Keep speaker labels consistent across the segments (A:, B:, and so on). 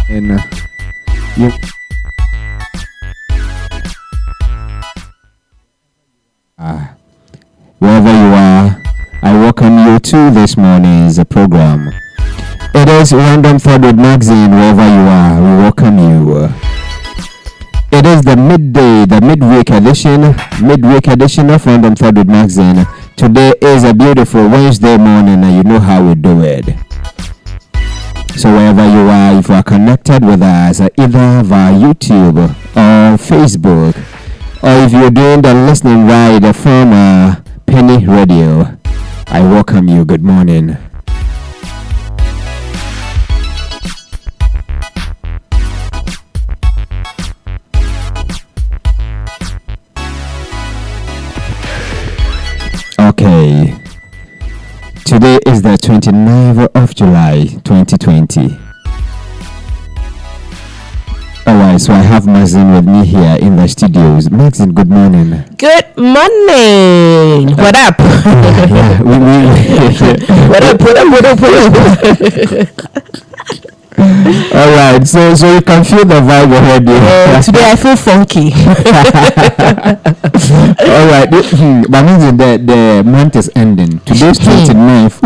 A: And you. Wherever you are, I welcome you to this morning's program. It is Random Thought with Maxine. Wherever you are, we welcome you. It is the midweek edition of Random Thought with Maxine. Today is a beautiful Wednesday morning, and you know how we do it. So wherever you are, if you are connected with us, either via YouTube or Facebook, or if you're doing the listening ride from Peny Radio, I welcome you. Good morning. Okay, today is the 29th of July 2020. Alright, so I have Maxine with me here in the studios. Maxine, good morning.
B: Good morning. What up? What up?
A: Alright, so you can feel the vibe already.
B: Today I feel funky.
A: Alright, but Maxine, the month is ending. Today's 29th.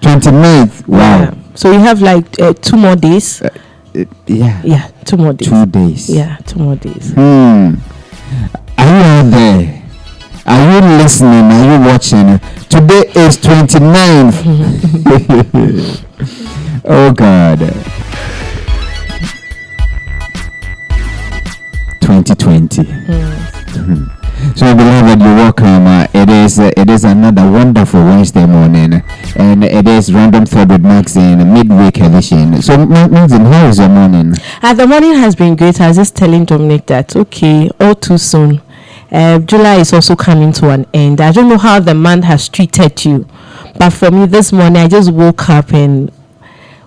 A: 29th, wow.
B: Yeah. So you have like 2 more days.
A: Yeah,
B: 2 more days.
A: 2 days.
B: Yeah, 2 more days.
A: Are you out there? Are you listening? Are you watching? Today is 29th. Oh God. 2020. So beloved, you're welcome. It is another wonderful Wednesday morning, and it is Random Thought with Maxine midweek edition. So Maxine, how is your morning?
B: The morning has been great. I was just telling Dominic that all too soon. July is also coming to an end. I don't know how the month has treated you, but for me this morning I just woke up and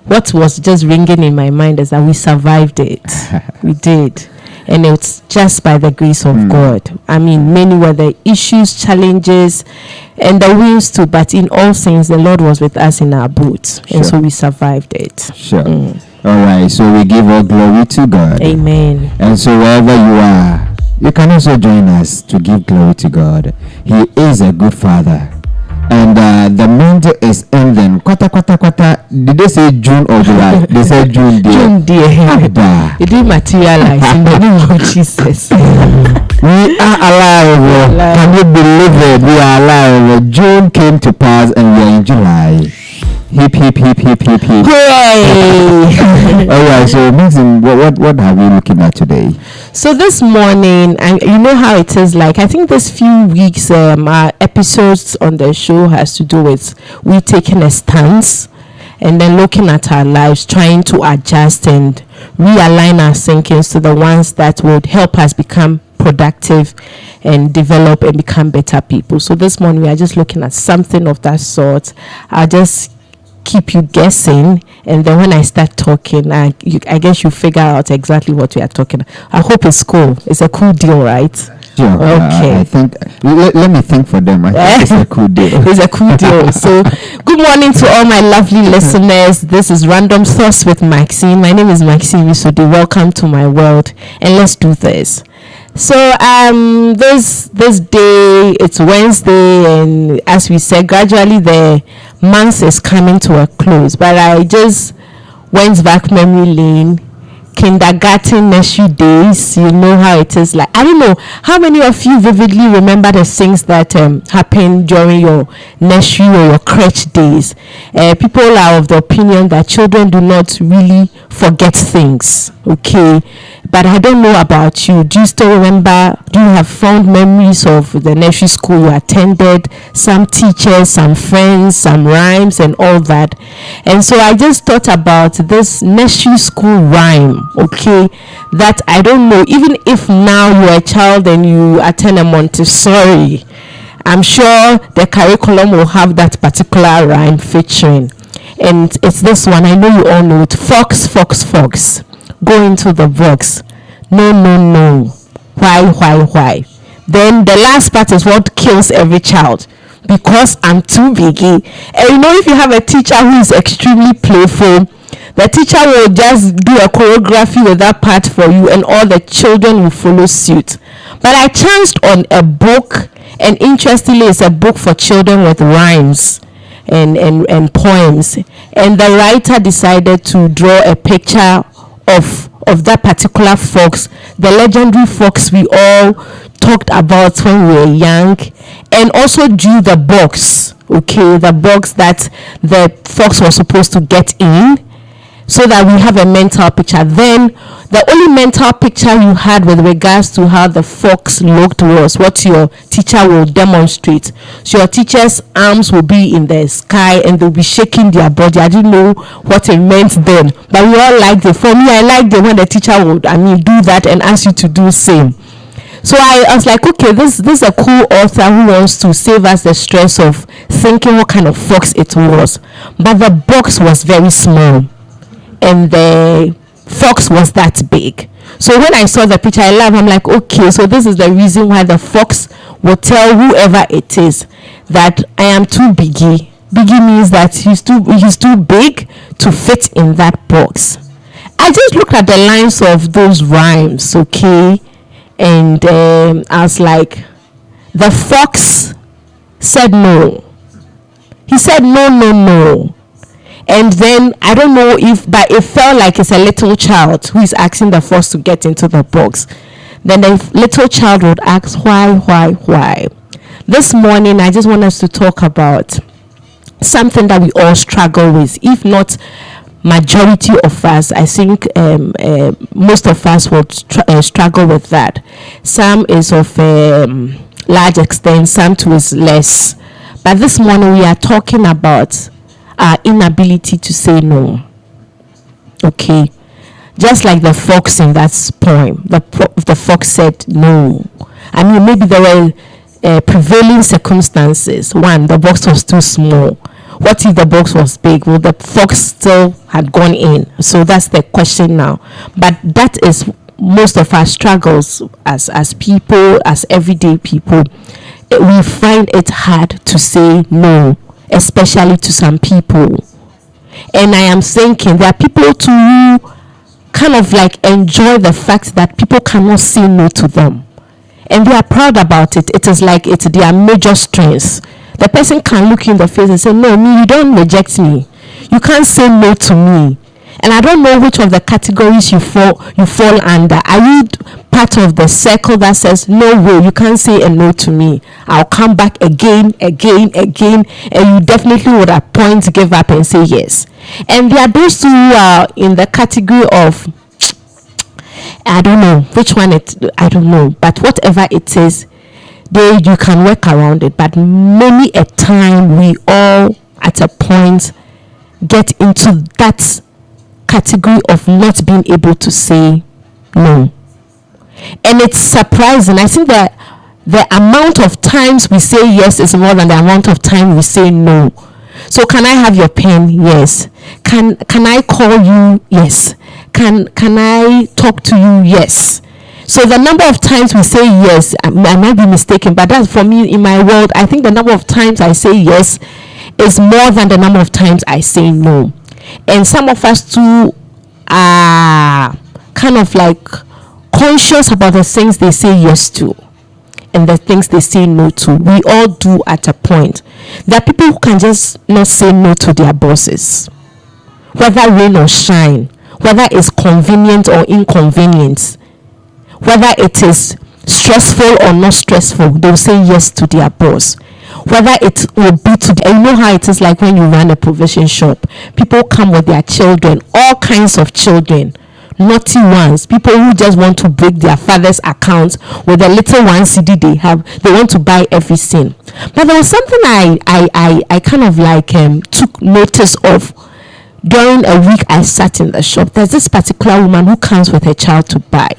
B: what was just ringing in my mind is that we survived it. We did. And it's just by the grace of God. I mean, many were the issues, challenges, and the wins too. But in all things, the Lord was with us in our boat. Sure. And so we survived it.
A: Sure. All right. So we give all glory to God.
B: Amen.
A: And so wherever you are, you can also join us to give glory to God. He is a good Father. And the month is ending. Kwata. Did they say June or July? They said June, dear.
B: June, dear. It didn't materialize in the name of Jesus.
A: We are alive. Can you believe it? We are alive. June came to pass and we are in July. Hip.
B: Hooray!
A: All right, so Maxine, what are we looking at today?
B: So this morning, and you know how it is like, I think this few weeks, our episodes on the show has to do with we taking a stance and then looking at our lives, trying to adjust and realign our thinkings to the ones that would help us become productive and develop and become better people. So this morning, we are just looking at something of that sort. I'll just keep you guessing, and then when I start talking, I guess you figure out exactly what we are talking about. I hope it's cool. It's a cool deal, right?
A: Sure.
B: Okay.
A: I think let me think for them. I think it's a cool deal.
B: It's a cool deal. So good morning to all my lovely listeners. This is Random Thoughts with Maxine. My name is Maxine Misodi. Welcome to my world, and let's do this. So this day, it's Wednesday, and as we said, gradually the month is coming to a close. But I just went back memory lane, kindergarten, nursery days. You know how it is like. I don't know how many of you vividly remember the things that happened during your nursery or your crèche days. People are of the opinion that children do not really forget things. Okay. But I don't know about you. Do you still remember? Do you have fond memories of the nursery school you attended? Some teachers, some friends, some rhymes and all that. And so I just thought about this nursery school rhyme, okay? That I don't know, even if now you're a child and you attend a Montessori, I'm sure the curriculum will have that particular rhyme featuring. And it's this one. I know you all know it. Fox, fox, fox. Go into the box. No. Why? Then the last part is what kills every child. Because I'm too biggy. And you know, if you have a teacher who is extremely playful, The teacher will just do a choreography with that part for you, and all the children will follow suit. But I chanced on a book, and interestingly, it's a book for children with rhymes and poems. And the writer decided to draw a picture of that particular fox, the legendary fox we all talked about when we were young, and also drew the box, the box that the fox was supposed to get in, so that we have a mental picture. Then the only mental picture you had with regards to how the fox looked was what your teacher will demonstrate. So your teacher's arms will be in the sky and they'll be shaking their body. I didn't know what it meant then, but we all liked it. For me, I liked it when the teacher would do that and ask you to do same. So I was like, okay, this is a cool author who wants to save us the stress of thinking what kind of fox it was. But the box was very small, and the fox was that big. So when I saw the picture, I laughed. I'm like, okay, so this is the reason why the fox will tell whoever it is that I am too biggie. Biggie means that he's too big to fit in that box. I just looked at the lines of those rhymes, and I was like, the fox said no. He said no. And then I don't know but it felt like it's a little child who is asking the fox to get into the box. Then the little child would ask, why? This morning, I just want us to talk about something that we all struggle with. If not majority of us, I think most of us would struggle with that. Some is of large extent, some too is less. But this morning, we are talking about our inability to say no. Just like the fox in that poem, the fox said no. Maybe there were prevailing circumstances. One, the box was too small. What if the box was big? Well, the fox still had gone in. So that's the question now. But that is most of our struggles as people, as everyday people. We find it hard to say no, especially to some people. And I am thinking there are people too who kind of like enjoy the fact that people cannot say no to them, and they are proud about it. It is like it's their major strength. The person can look in the face and say, no, you don't reject me, you can't say no to me. And I don't know which of the categories you fall under. Are you part of the circle that says, no way, you can't say a no to me, I'll come back again, and you definitely would at points give up and say yes? And there are those who are in the category of, I don't know which one I don't know, but whatever it is, you can work around it. But many a time we all at a point get into that category of not being able to say no. And it's surprising. I think that the amount of times we say yes is more than the amount of time we say no. So can I have your pen? Yes. Can I call you? Yes. Can I talk to you? Yes. So the number of times we say yes, I might be mistaken, but that's for me in my world. I think the number of times I say yes is more than the number of times I say no. And some of us too are kind of like conscious about the things they say yes to and the things they say no to. We all do at a point. There are people who can just not say no to their bosses, whether rain or shine, whether it's convenient or inconvenient, whether it is stressful or not stressful. They'll say yes to their boss. Whether it will be you know how it is like when you run a provision shop. People come with their children, all kinds of children, naughty ones, people who just want to break their father's account with the little one CD they have. They want to buy everything. But there was something I kind of like took notice of. During a week I sat in the shop. There's this particular woman who comes with her child to buy,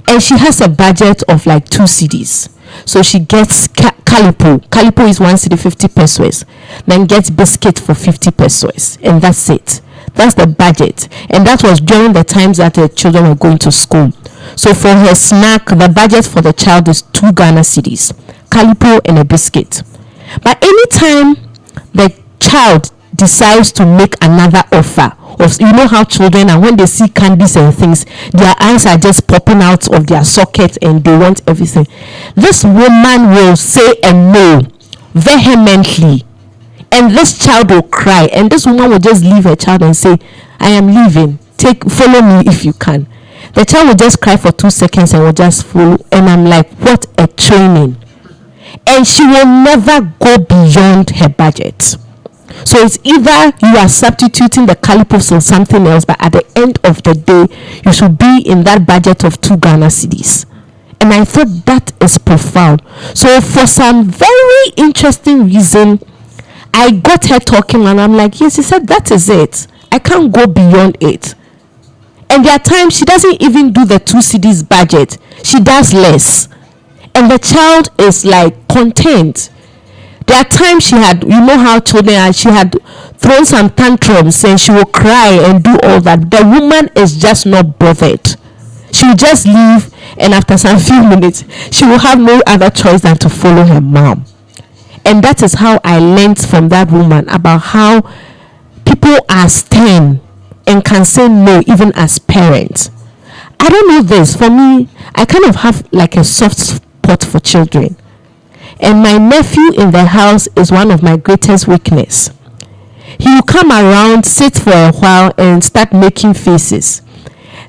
B: and she has a budget of like 2 CDs. So she gets Calipo is 1 CD 50 pesos, then gets biscuit for 50 pesos, and that's it. That's the budget. And that was during the times that the children were going to school. So for her snack, the budget for the child is 2 Ghana cedis, Calipo and a biscuit. But anytime the child decides to make another offer of, you know how children are, when they see candies and things, their eyes are just popping out of their socket and they want everything. This woman will say a no vehemently, and this child will cry, and this woman will just leave her child and say, I am leaving, follow me if you can. The child will just cry for 2 seconds and will just follow. And I'm like, what a training. And she will never go beyond her budget. So it's either you are substituting the calipers or something else, but at the end of the day, you should be in that budget of 2 Ghana cedis. And I thought that is profound. So for some very interesting reason, I got her talking, and I'm like, yes, she said, that is it. I can't go beyond it. And there are times she doesn't even do the 2 cedis budget. She does less. And the child is like content. There are times she had, you know how children are, she had thrown some tantrums and she will cry and do all that. The woman is just not bothered. She will just leave, and after some few minutes, she will have no other choice than to follow her mom. And that is how I learned from that woman about how people are stern and can say no even as parents. I don't know this. For me, I kind of have like a soft spot for children. And my nephew in the house is one of my greatest weakness. He will come around, sit for a while, and start making faces.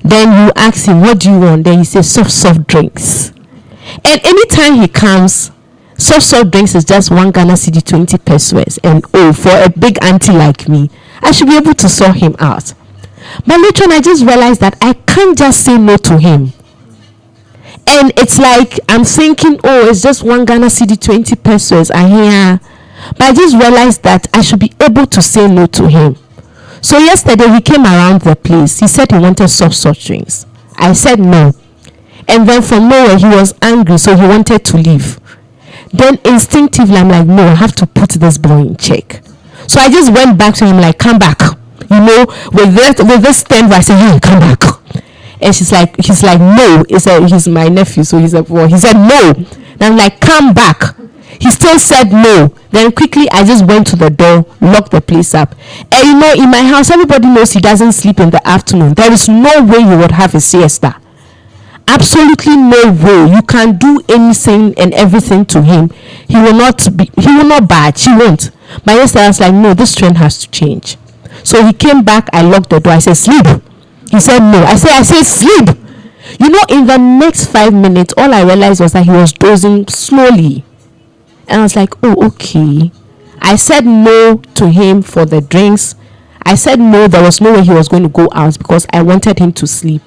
B: Then you ask him, what do you want? Then he says, soft drinks. And anytime he comes, soft drinks is just 1 Ghana cedi 20 pesos. And for a big auntie like me, I should be able to sort him out. But later on, I just realized that I can't just say no to him. And it's like I'm thinking, it's just 1 Ghana cedi 20 pesos. But I just realized that I should be able to say no to him. So yesterday he came around the place. He said he wanted soft drinks. I said no. And then from nowhere he was angry, so he wanted to leave. Then instinctively I'm like, no, I have to put this boy in check. So I just went back to him like, come back. You know, with this temper, I said, hey, come back. And he's like, no. He's my nephew, so he said no. And I'm like, come back. He still said no. Then quickly I just went to the door, locked the place up. And you know, in my house, everybody knows he doesn't sleep in the afternoon. There is no way you would have a siesta. Absolutely no way. You can do anything and everything to him. He will not budge. He won't. But yesterday I was like, no, this trend has to change. So he came back, I locked the door. I said, sleep. He said no. I said sleep. You know, in the next 5 minutes, all I realized was that he was dozing slowly. And I was like, okay. I said no to him for the drinks. I said no, there was no way he was going to go out because I wanted him to sleep.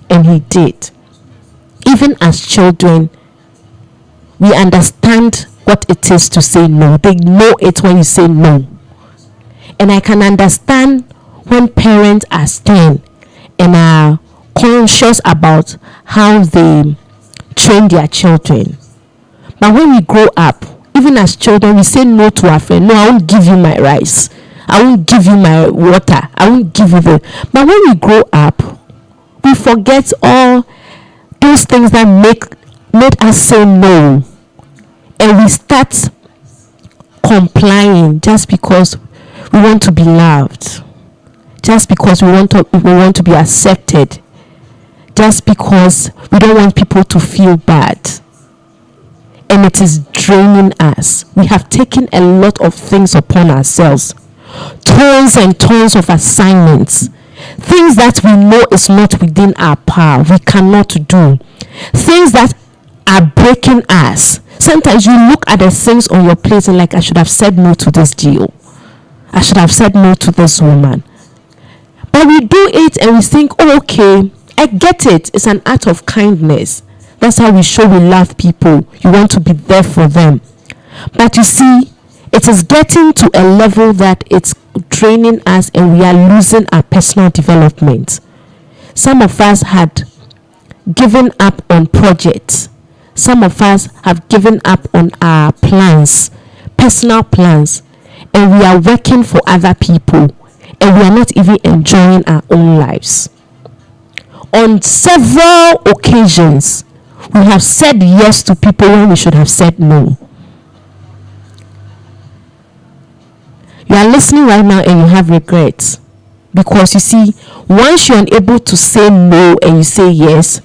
B: And he did. Even as children, we understand what it is to say no. They know it when you say no. And I can understand when parents are stern and are conscious about how they train their children. But when we grow up, even as children, we say no to our friend. No, I won't give you my rice. I won't give you my water. I won't give you the... But when we grow up, we forget all those things that made us say no. And we start complying just because we want to be loved. Just because we want to be accepted. Just because we don't want people to feel bad. And it is draining us. We have taken a lot of things upon ourselves. Tons and tons of assignments. Things that we know is not within our power. We cannot do. Things that are breaking us. Sometimes you look at the things on your plate and like, I should have said no to this deal. I should have said no to this woman. But we do it and we think, okay, I get it. It's an act of kindness. That's how we show we love people. You want to be there for them. But you see, it is getting to a level that it's draining us and we are losing our personal development. Some of us had given up on projects. Some of us have given up on our plans, personal plans, and we are working for other people and we are not even enjoying our own lives. On several occasions, we have said yes to people when we should have said no. You are listening right now and you have regrets Because you see, once you're unable to say no and you say yes,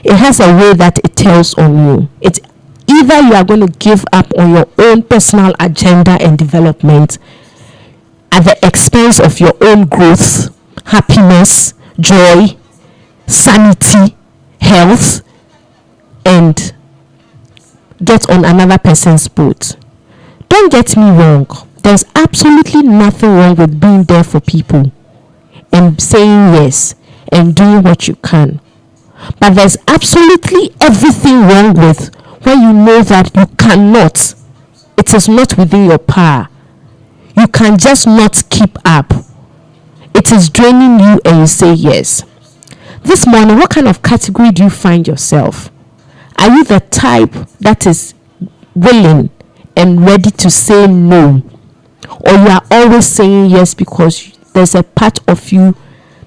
B: it has a way that it tells on you. It's either you are going to give up on your own personal agenda and development at the expense of your own growth, happiness, joy, sanity, health, and get on another person's boat. Don't get me wrong. There's absolutely nothing wrong with being there for people and saying yes and doing what you can. But there's absolutely everything wrong with when you know that you cannot. It is not within your power. You can just not keep up. It is draining you and you say yes. This morning, what kind of category do you find yourself? Are you the type that is willing and ready to say no? Or you are always saying yes because there's a part of you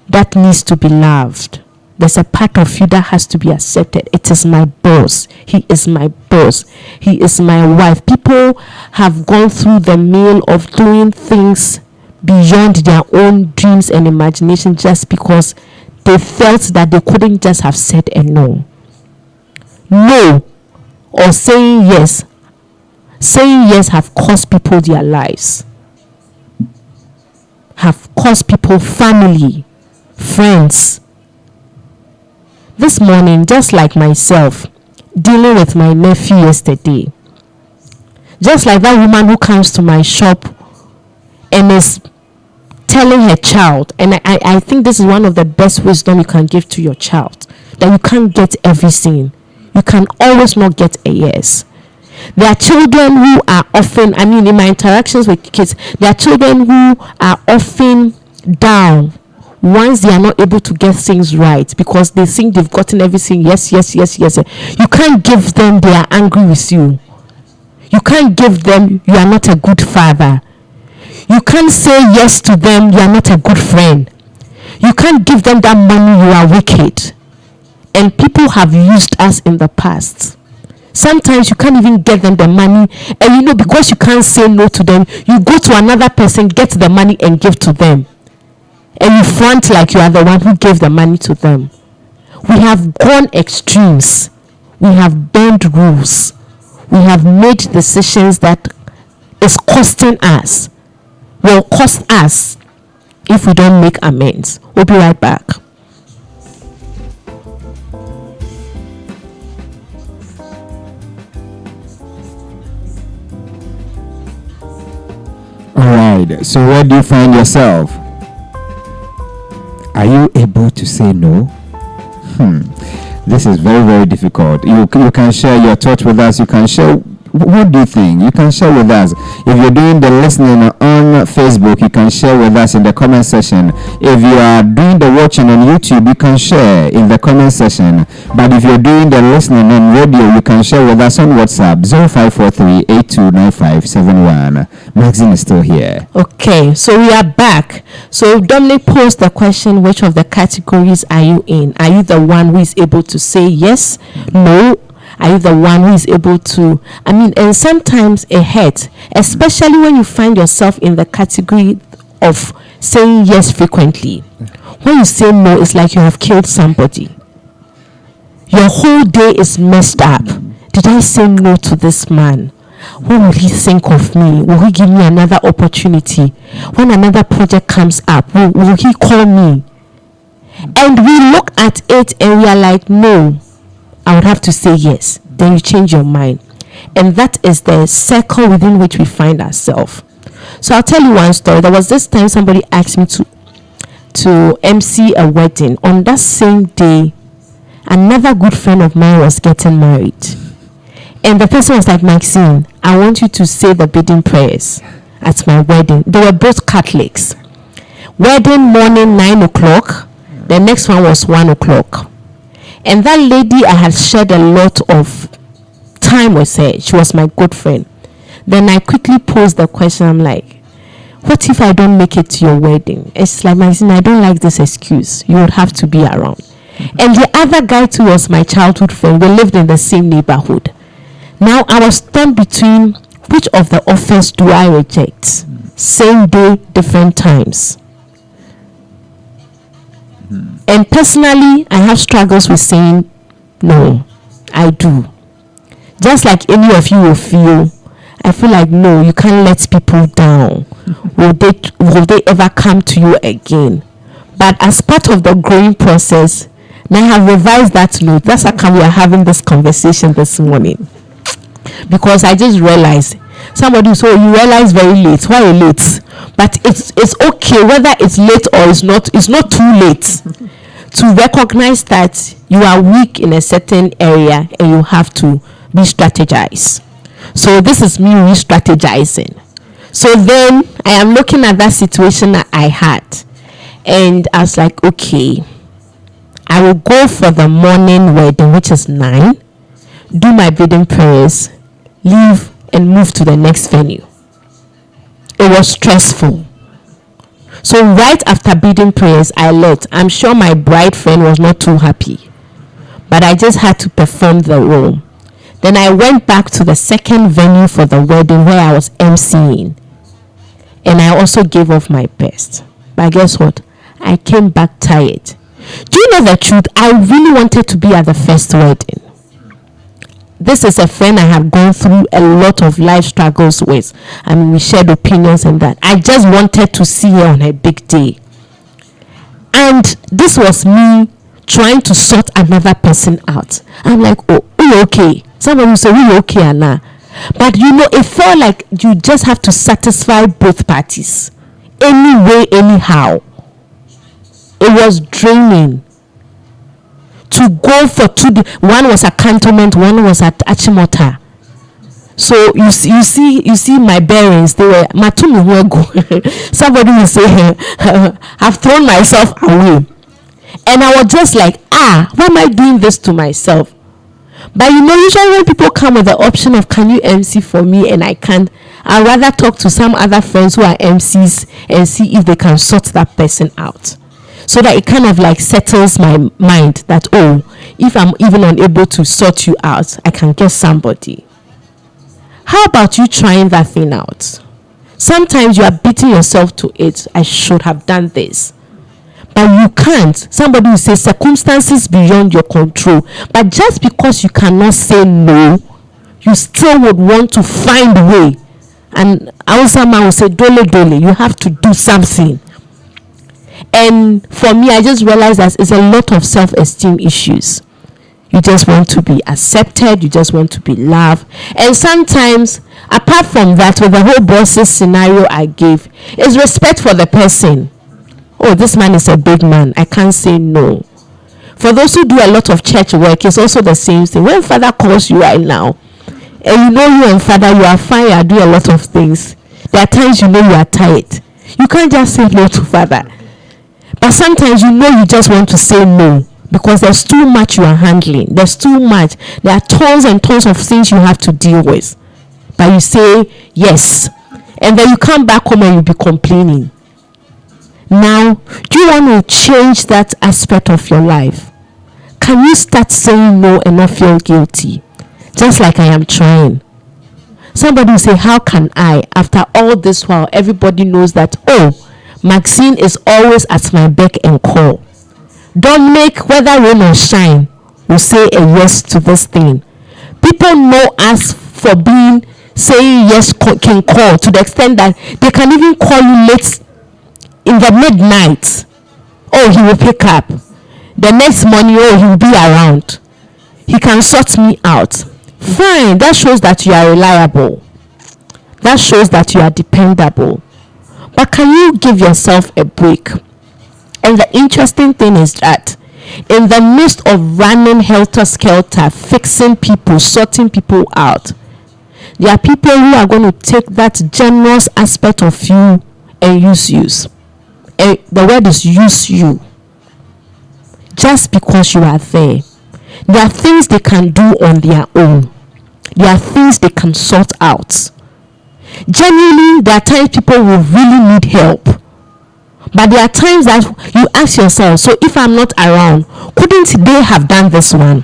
B: that needs to be loved? There's a part of you that has to be accepted. It is my boss. He is my boss. He is my wife. People have gone through the meal of doing things beyond their own dreams and imagination just because they felt that they couldn't just have said a no. No or saying yes. Saying yes have cost people their lives. Have cost people family, friends. This morning, just like myself, dealing with my nephew yesterday, just like that woman who comes to my shop and is telling her child, and I think this is one of the best wisdom you can give to your child, that you can't get everything. You can always not get a yes. There are children who are often, in my interactions with kids, there are children who are often down once they are not able to get things right because they think they've gotten everything. Yes. You can't give them they are angry with you. You can't give them you are not a good father. You can't say yes to them you are not a good friend. You can't give them that money you are wicked. And people have used us in the past. Sometimes you can't even get them the money, and because you can't say no to them, you go to another person, get the money and give to them. And you front like you are the one who gave the money to them. We have gone extremes. We have bent rules. We have made decisions that is costing us. Will cost us if we don't make amends. We'll be right back.
A: Alright, so where do you find yourself? Are you able to say no? This is very, very difficult. You can share your thoughts with us. You can share, what do you think? You can share with us. If you're doing the listening on Facebook, you can share with us in the comment section. If you are doing the watching on YouTube, you can share in the comment section. But if you're doing the listening on radio, you can share with us on WhatsApp 0543-829571. Maxine is still here.
B: Okay, so we are back. So Dominic posed the question, which of the categories are you in? Are you the one who is able to say yes, no? Are you the one who is able to, and sometimes it hurts, especially when you find yourself in the category of saying yes frequently. When you say no, it's like you have killed somebody. Your whole day is messed up. Did I say no to this man? What will he think of me? Will he give me another opportunity? When another project comes up, will he call me? And we look at it and we are like, no, I would have to say yes. Then you change your mind. And that is the circle within which we find ourselves. So I'll tell you one story. There was this time somebody asked me to MC a wedding. On that same day, another good friend of mine was getting married. And the person was like, Maxine, I want you to say the bidding prayers at my wedding. They were both Catholics. Wedding morning 9 o'clock. The next one was 1 o'clock. And that lady, I had shared a lot of time with her. She was my good friend. Then I quickly posed the question. I'm like, what if I don't make it to your wedding? It's like, Maxine, I don't like this excuse. You would have to be around. And the other guy too was my childhood friend. We lived in the same neighborhood. Now I was torn between which of the offers do I reject? Same day, different times. And personally, I have struggles with saying no. I do. Just like any of you will feel, I feel like no, you can't let people down. Will they ever come to you again? But as part of the growing process, now I have revised that note. That's how come we are having this conversation this morning. Because I just realized somebody so you realize very late. Why late? But it's okay whether it's late or it's not too late to recognize that you are weak in a certain area and you have to re-strategize. So this is me re-strategizing. So then I am looking at that situation that I had, and I was like, okay, I will go for the morning wedding, which is 9, do my wedding prayers, leave and move to the next venue. It was stressful. So right after bidding prayers, I left. I'm sure my bride friend was not too happy, but I just had to perform the role. Then I went back to the second venue for the wedding where I was emceeing, and I also gave off my best. But guess what? I came back tired. Do you know the truth? I really wanted to be at the first wedding. This is a friend I have gone through a lot of life struggles with. I mean, we shared opinions and that. I just wanted to see her on her big day. And this was me trying to sort another person out. I'm like, oh, we okay. Somebody will say, we okay, Anna. But you know, it felt like you just have to satisfy both parties. Anyway, anyhow. It was draining. To go for 2 days. One was at Cantonment, one was at Achimota. So you see my bearings. They were matumi wego. Somebody will say, I've thrown myself away. And I was just like, why am I doing this to myself? But you know, usually when people come with the option of can you MC for me and I can't, I'd rather talk to some other friends who are MCs and see if they can sort that person out. So that it kind of like settles my mind that, oh, if I'm even unable to sort you out, I can get somebody. How about you trying that thing out? Sometimes you are beating yourself to it. I should have done this. But you can't. Somebody will say circumstances beyond your control. But just because you cannot say no, you still would want to find a way. And Hausa man will say, dole dole, you have to do something. And for me, I just realized that it's a lot of self-esteem issues. You just want to be accepted. You just want to be loved. And sometimes, apart from that, with the whole bosses scenario I gave, is respect for the person. Oh, this man is a big man. I can't say no. For those who do a lot of church work, it's also the same thing. When Father calls you right now, and you know you and Father, you are fine, you do a lot of things. There are times you know you are tired. You can't just say no to Father. But sometimes you know you just want to say no because there's too much you are handling. There's too much. There are tons and tons of things you have to deal with. But you say yes. And then you come back home and you'll be complaining. Now, do you want to change that aspect of your life? Can you start saying no and not feel guilty? Just like I am trying. Somebody will say, how can I? After all this while, everybody knows that, oh, Maxine is always at my beck and call. Don't make whether rain or shine will say a yes to this thing. People know us for being saying yes can call to the extent that they can even call you late in the midnight. Oh, he will pick up. The next morning, oh, he will be around. He can sort me out. Fine, that shows that you are reliable. That shows that you are dependable. But can you give yourself a break? And the interesting thing is that in the midst of running helter-skelter, fixing people, sorting people out, there are people who are going to take that generous aspect of you and use. And the word is use you. Just because you are there. There are things they can do on their own. There are things they can sort out. Genuinely, there are times people will really need help. But there are times that you ask yourself, so if I'm not around, couldn't they have done this one?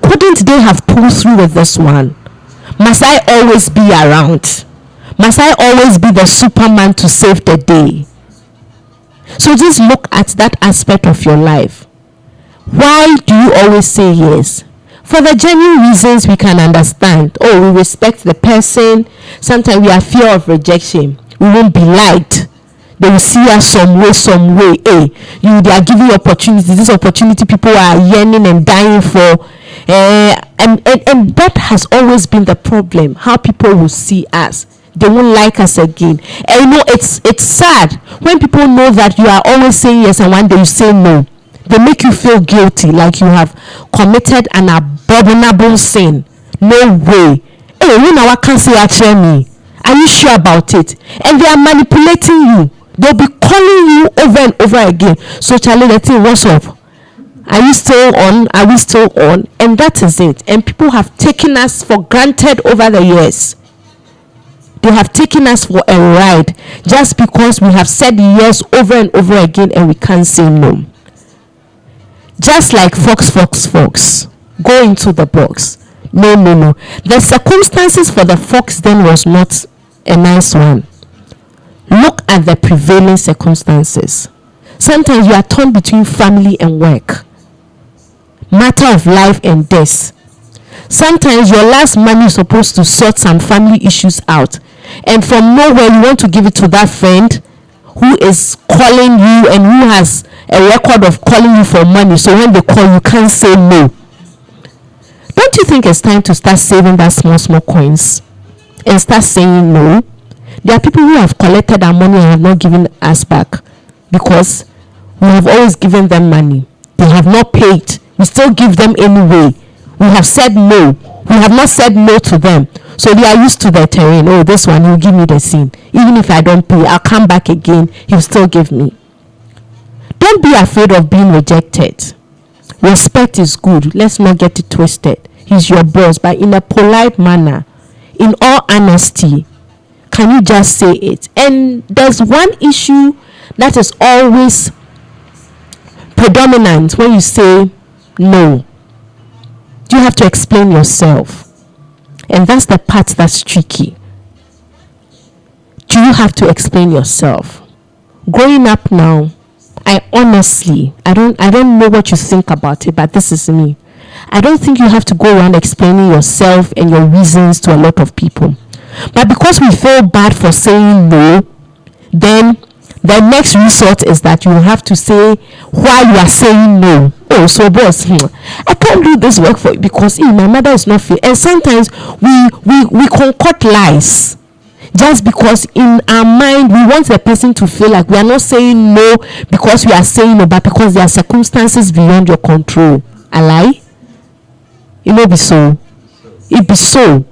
B: Couldn't they have pulled through with this one? Must I always be around? Must I always be the Superman to save the day? So just look at that aspect of your life. Why do you always say yes? For the genuine reasons we can understand. Oh, we respect the person. Sometimes we have fear of rejection. We won't be liked. They will see us some way. Hey, they are giving you opportunity. This opportunity people are yearning and dying for. And that has always been the problem. How people will see us. They won't like us again. And it's sad when people know that you are always saying yes and one day you say no. They make you feel guilty, like you have committed an abominable sin. No way. Hey, you know what can say actually me? Are you sure about it? And they are manipulating you. They'll be calling you over and over again. So Charlie, let's see what's up. Are you still on? Are we still on? And that is it. And people have taken us for granted over the years. They have taken us for a ride just because we have said yes over and over again and we can't say no. Just like fox. Go into the box. No. The circumstances for the fox then was not a nice one. Look at the prevailing circumstances. Sometimes you are torn between family and work. Matter of life and death. Sometimes your last money is supposed to sort some family issues out. And from nowhere you want to give it to that friend who is calling you and who has a record of calling you for money. So when they call, you can't say no. Don't you think it's time to start saving that small coins and start saying no? There are people who have collected our money and have not given us back because we have always given them money. They have not paid. We still give them anyway. We have said no. We have not said no to them. So they are used to the terrain. Oh, this one, he'll give me the scene. Even if I don't pay, I'll come back again. He'll still give me. Don't be afraid of being rejected. Respect is good. Let's not get it twisted. He's your boss, but in a polite manner, in all honesty, can you just say it? And there's one issue that is always predominant when you say no. You have to explain yourself. And that's the part that's tricky. Do you have to explain yourself? Growing up now, I don't know what you think about it, but this is me. I don't think you have to go around explaining yourself and your reasons to a lot of people. But because we feel bad for saying no, then the next resort is that you have to say why you are saying no. Oh, so boss, I can't do this work for you because my mother is not fit. And sometimes we concoct lies just because in our mind we want the person to feel like we are not saying no because we are saying no, but because there are circumstances beyond your control. A lie? It may be so. It be so.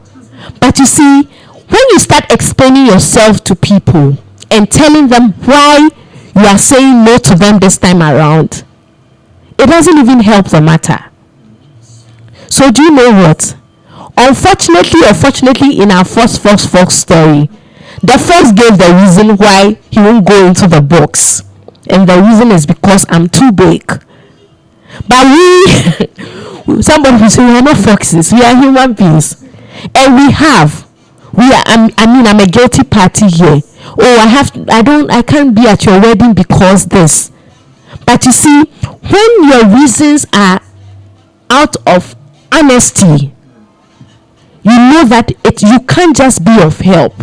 B: But you see, when you start explaining yourself to people and telling them why you are saying no to them this time around, it doesn't even help the matter. So do you know what? Unfortunately or fortunately, in our first fox story, the fox gave the reason why he won't go into the box. And the reason is because I'm too big. But somebody will say we are not foxes, we are human beings. And I'm a guilty party here. Oh, I can't be at your wedding because this. But you see, when your reasons are out of honesty, you know that you can't just be of help.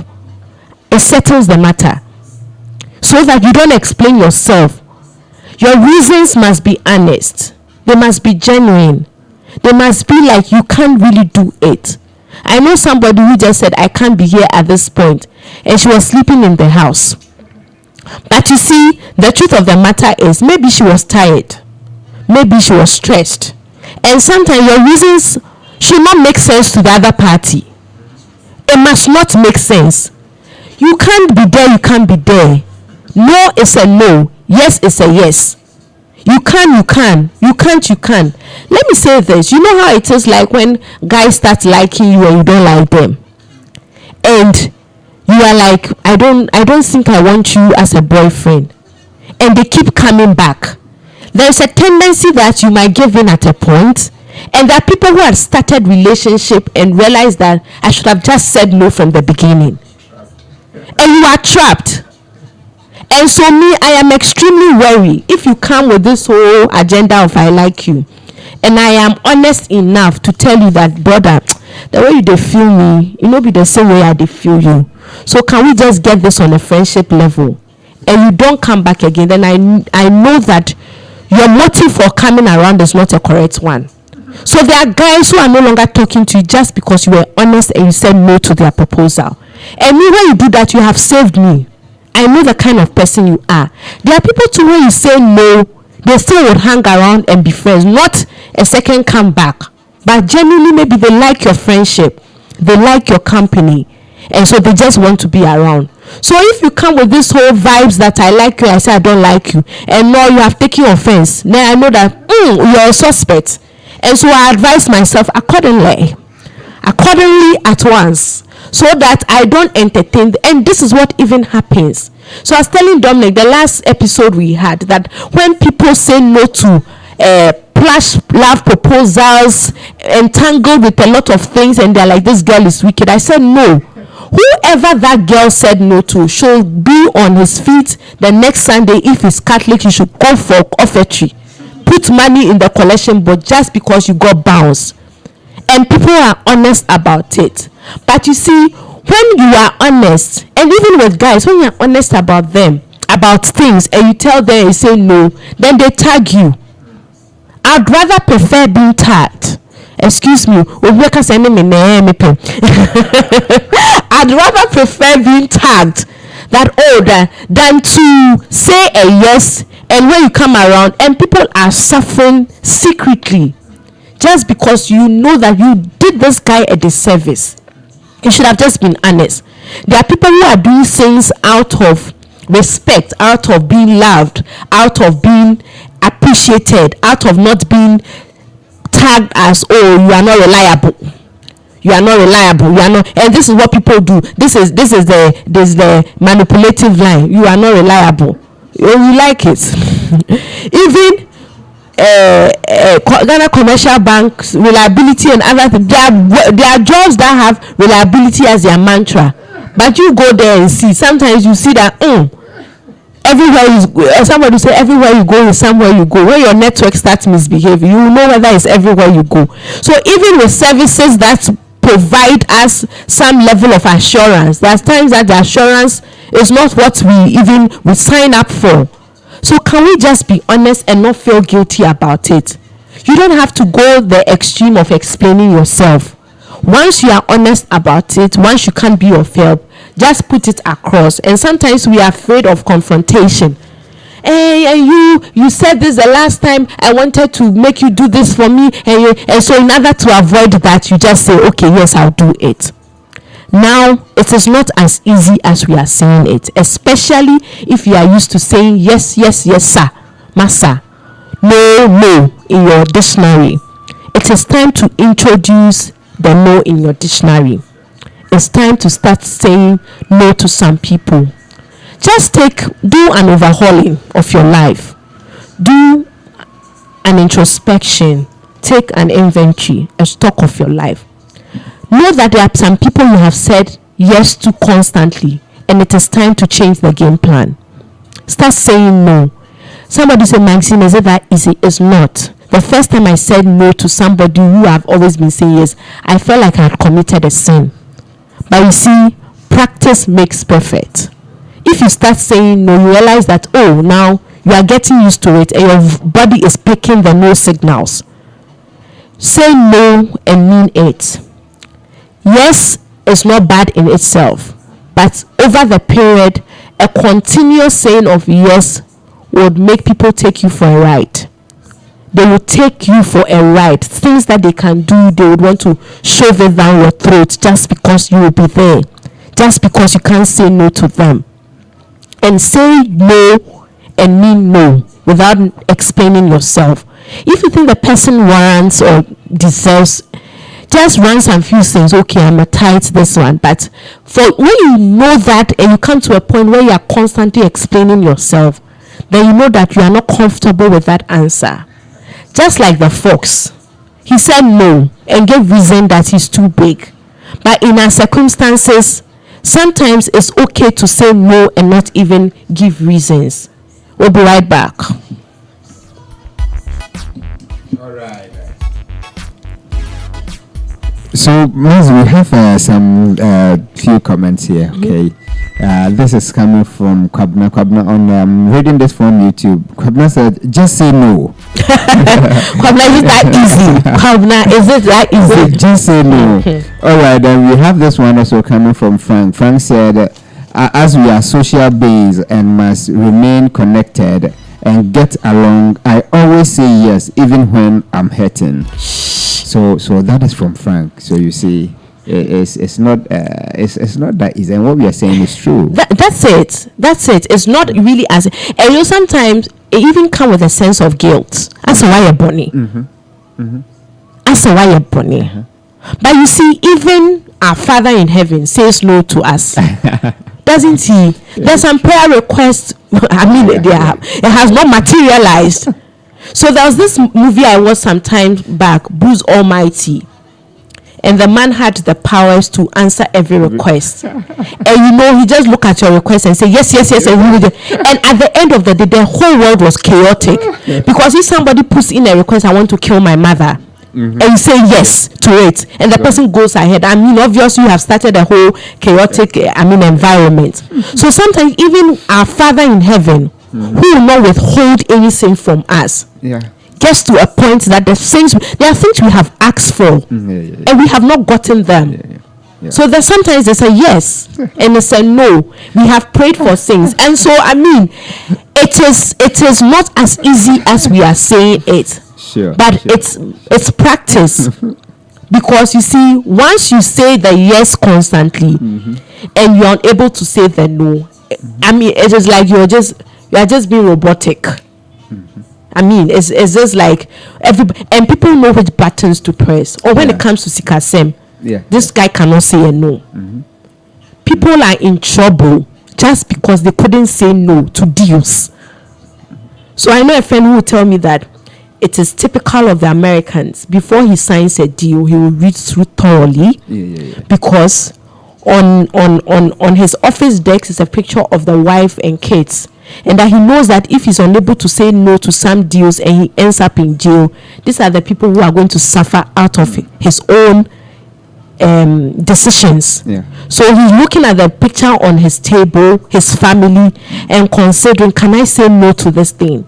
B: It settles the matter. So that you don't explain yourself. Your reasons must be honest. They must be genuine. They must be like you can't really do it. I know somebody who just said, I can't be here at this point. And she was sleeping in the house. But you see, the truth of the matter is maybe she was tired. Maybe she was stressed. And sometimes your reasons should not make sense to the other party. It must not make sense. You can't be there, you can't be there. No is a no. Yes is a yes. You can. You can't, you can. Let me say this. You know how it is like when guys start liking you and you don't like them. And you are like, I don't think I want you as a boyfriend. And they keep coming back. There's a tendency that you might give in at a point. And there are people who have started relationship and realize that I should have just said no from the beginning. And you are trapped. And so me, I am extremely worried if you come with this whole agenda of I like you, and I am honest enough to tell you that, brother, the way you dey feel me, you know, be the same way I dey feel you. So can we just get this on a friendship level? And you don't come back again, then I know that your motive for coming around is not a correct one. So there are guys who are no longer talking to you just because you were honest and you said no to their proposal. And me, when you do that, you have saved me. I know the kind of person you are. There are people to when you say no, they still would hang around and be friends, not a second come back, but genuinely maybe they like your friendship, they like your company, and so they just want to be around. So if you come with this whole vibes that I like you, I say I don't like you, and now you have taken offense, then I know that you're a suspect. And so I advise myself accordingly at once, so that I don't entertain. And this is what even happens. So I was telling Dominic the last episode we had that when people say no to plush love proposals, entangled with a lot of things, and they're like, this girl is wicked, I said no. Whoever that girl said no to should be on his feet the next Sunday. If he's Catholic, he should go for offertory, put money in the collection, but just because you got bounced. And people are honest about it. But you see, when you are honest, and even with guys, when you're honest about them, about things, and you tell them, you say no, then they tag you. I'd rather prefer being tagged. Excuse me. I'd rather prefer being tagged than to say a yes, and when you come around and people are suffering secretly just because you know that you did this guy a disservice. You should have just been honest. There are people who are doing things out of respect, out of being loved, out of being appreciated, out of not being tagged as, oh, you are not reliable, you are not reliable, you are not. And this is what people do. This is the manipulative line. You are not reliable. You like it. Even Ghana Commercial Bank's reliability and other things, there are jobs that have reliability as their mantra, but you go there and see, sometimes you see that everywhere somebody say everywhere you go is somewhere you go. When your network starts misbehaving, you will know whether it's everywhere you go. So even with services that provide us some level of assurance, there's times that the assurance is not what we sign up for. So can we just be honest and not feel guilty about it? You don't have to go the extreme of explaining yourself. Once you are honest about it, once you can't be of help, just put it across. And sometimes we are afraid of confrontation. Hey, you said this the last time, I wanted to make you do this for me, and so in order to avoid that, you just say, okay, yes, I'll do it. Now, it is not as easy as we are saying it, especially if you are used to saying yes, yes, yes, sir, massa, no, no in your dictionary. It is time to introduce the no in your dictionary. It's time to start saying no to some people. Just do an overhauling of your life. Do an introspection. Take an inventory, a stock of your life. Know that there are some people you have said yes to constantly, and it is time to change the game plan. Start saying no. Somebody said, Maxine, is it that easy? It's not. The first time I said no to somebody who I've always been saying yes, I felt like I had committed a sin. But you see, practice makes perfect. If you start saying no, you realize that, oh, now you are getting used to it and your body is picking the no signals. Say no and mean it. Yes is not bad in itself, but over the period, a continuous saying of yes would make people take you for a ride. They will take you for a ride. Things that they can do, they would want to shove it down your throat just because you will be there, just because you can't say no to them. And say no and mean no without explaining yourself. If you think the person warrants or deserves, just run some few things. Okay, I'm a tight this one. But for when you know that and you come to a point where you are constantly explaining yourself, then you know that you are not comfortable with that answer. Just like the fox, he said no and gave reason that he's too big. But in our circumstances, sometimes it's okay to say no and not even give reasons. We'll be right back.
A: All right. So, Miss, we have some few comments here. Okay, this is coming from Kwabna. Kwabna, on reading this from YouTube. Kwabna said, "Just say no."
B: Kwabna, is it that easy? Kwabna, is it that easy?
A: Just say no.
B: Okay.
A: All right, then we have this one also coming from Frank. Frank said, "As we are social beings and must remain connected and get along, I always say yes, even when I'm hurting." So that is from Frank. So you see, it's not that easy, and what we are saying is true.
B: That's it. It's not really as, and you sometimes it even come with a sense of guilt. That's why you're bunny. That's why you're bunny. But you see, even our Father in heaven says no to us, doesn't he? There's some prayer requests. I mean, it has not materialized. So there was this movie I watched some time back, Bruce Almighty, and the man had the powers to answer every request. And he just look at your request and say yes, and at the end of the day, the whole world was chaotic, because if somebody puts in a request, I want to kill my mother, and you say yes to it, and the person goes ahead, I mean, obviously you have started a whole chaotic environment. So sometimes even our Father in heaven, who will not withhold anything from us, gets to a point that there are things we have asked for, and we have not gotten them. So that sometimes there's a yes and it's a no. We have prayed for things, and so I mean, it is not as easy as we are saying it. But it's practice. Because you see, once you say the yes constantly, and you're unable to say the no, I mean, it is like you are just being robotic. I mean, it's just like and people know which buttons to press. Or when it comes to Sikasem, this guy cannot say a no. People are in trouble just because they couldn't say no to deals. So I know a friend who will tell me that it is typical of the Americans. Before he signs a deal, he will read through thoroughly, because on his office desk is a picture of the wife and kids, and that he knows that if he's unable to say no to some deals and he ends up in jail, these are the people who are going to suffer out of his own decisions. So he's looking at the picture on his table, his family, and considering, can I say no to this thing?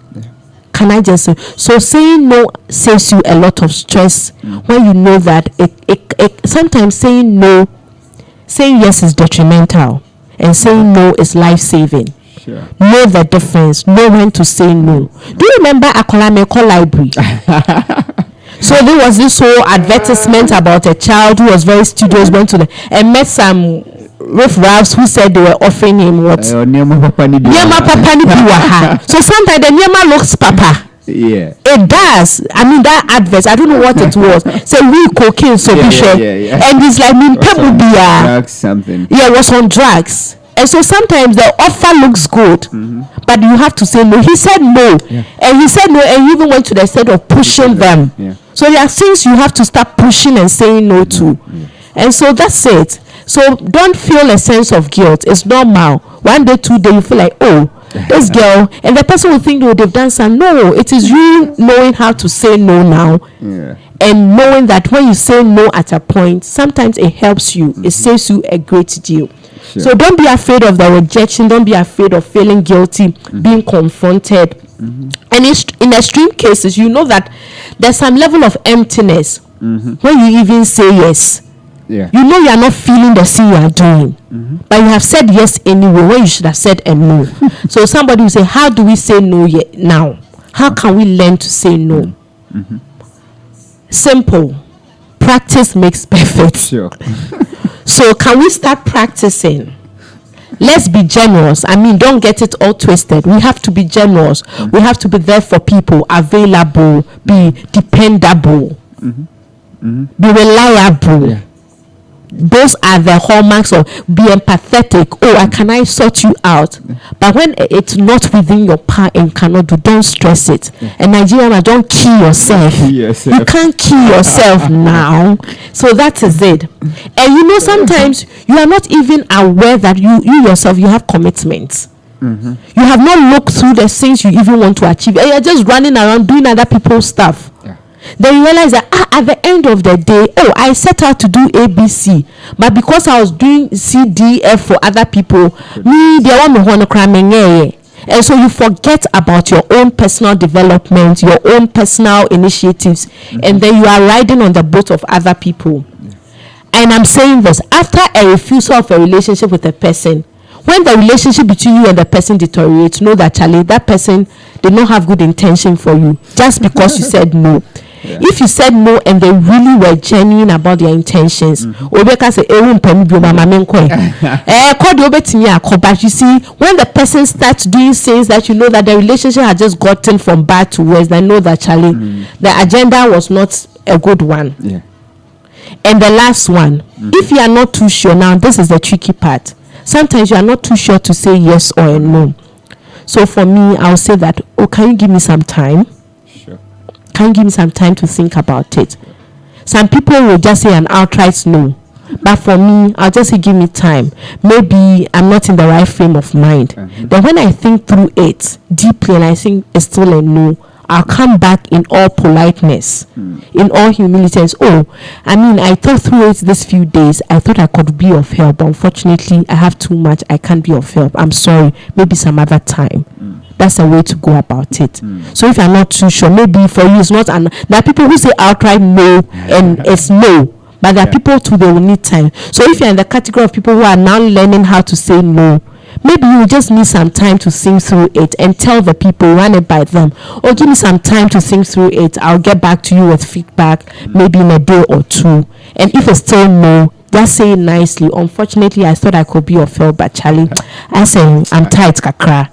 B: Can I just say? So saying no saves you a lot of stress when you know that it sometimes saying yes is detrimental, and saying no is life-saving. Know the difference. Know when to say no. Do you remember Akolameko Library? So there was this whole advertisement about a child who was very studious, went to and met some riff-raffs who said they were offering him what? Nyama Papa ni biwa. So sometimes the Nyama looks Papa. It does. I mean, that advert, I don't know what it was. Say we cocaine so and it's like
A: drugs something.
B: It was on drugs. And so sometimes the offer looks good, but you have to say no. He said no, and he said no, and he even went to the extent of pushing them. So there are things you have to start pushing and saying no to, and so that's it. So don't feel a sense of guilt. It's normal. One day, 2 days, you feel like, oh, this girl, and the person will think, oh, they've done some. No, it is you knowing how to say no now, and knowing that when you say no at a point, sometimes it helps you. It saves you a great deal. So don't be afraid of the rejection. Don't be afraid of feeling guilty, being confronted. And in extreme cases, you know that there's some level of emptiness when you even say yes. You know you are not feeling the thing you are doing, but you have said yes anyway when you should have said a no. So somebody will say, how do we say no yet now? How can we learn to say no? Simple. Practice makes perfect. So can we start practicing? Let's be generous. I mean, don't get it all twisted. We have to be generous. We have to be there for people, available, be dependable, be reliable. those are the hallmarks of be empathetic. Oh, can I sort you out? But when it's not within your power and cannot do, don't stress it. And Nigerian, don't kill yourself. You can't kill yourself now. So that is it. And sometimes you are not even aware that you yourself, you have commitments. You have not looked through the things you even want to achieve. And you're just running around doing other people's stuff. Then you realize that at the end of the day, I set out to do ABC, but because I was doing C, D, F for other people, and so you forget about your own personal development, your own personal initiatives, and then you are riding on the boat of other people. And I'm saying this, after a refusal of a relationship with a person, when the relationship between you and the person deteriorates, know that Charlie, that person did not have good intention for you just because you said no. If you said no and they really were genuine about their intentions, but you see, when the person starts doing things that you know that the relationship has just gotten from bad to worse, then know that Charlie, the agenda was not a good one. And the last one, if you are not too sure, now this is the tricky part. Sometimes you are not too sure to say yes or a no. So for me, I'll say that, can you give me some time? Can you give me some time to think about it? Some people will just say an outright no. But for me, I'll just say give me time. Maybe I'm not in the right frame of mind. But when I think through it deeply and I think it's still a no, I'll come back in all politeness, in all humility. I thought through it these few days. I thought I could be of help. But unfortunately, I have too much. I can't be of help. I'm sorry. Maybe some other time. That's the way to go about it. So if you're not too sure, maybe for you it's not. And there are people who say outright no, and it's no. But there are people too, they will need time. So if you're in the category of people who are now learning how to say no, maybe you just need some time to think through it and tell the people, run it by them. Or give me some time to think through it. I'll get back to you with feedback, maybe in a day or two. And if it's still no, just say it nicely. Unfortunately, I thought I could be of help, but Charlie, I say I'm tight, kakra.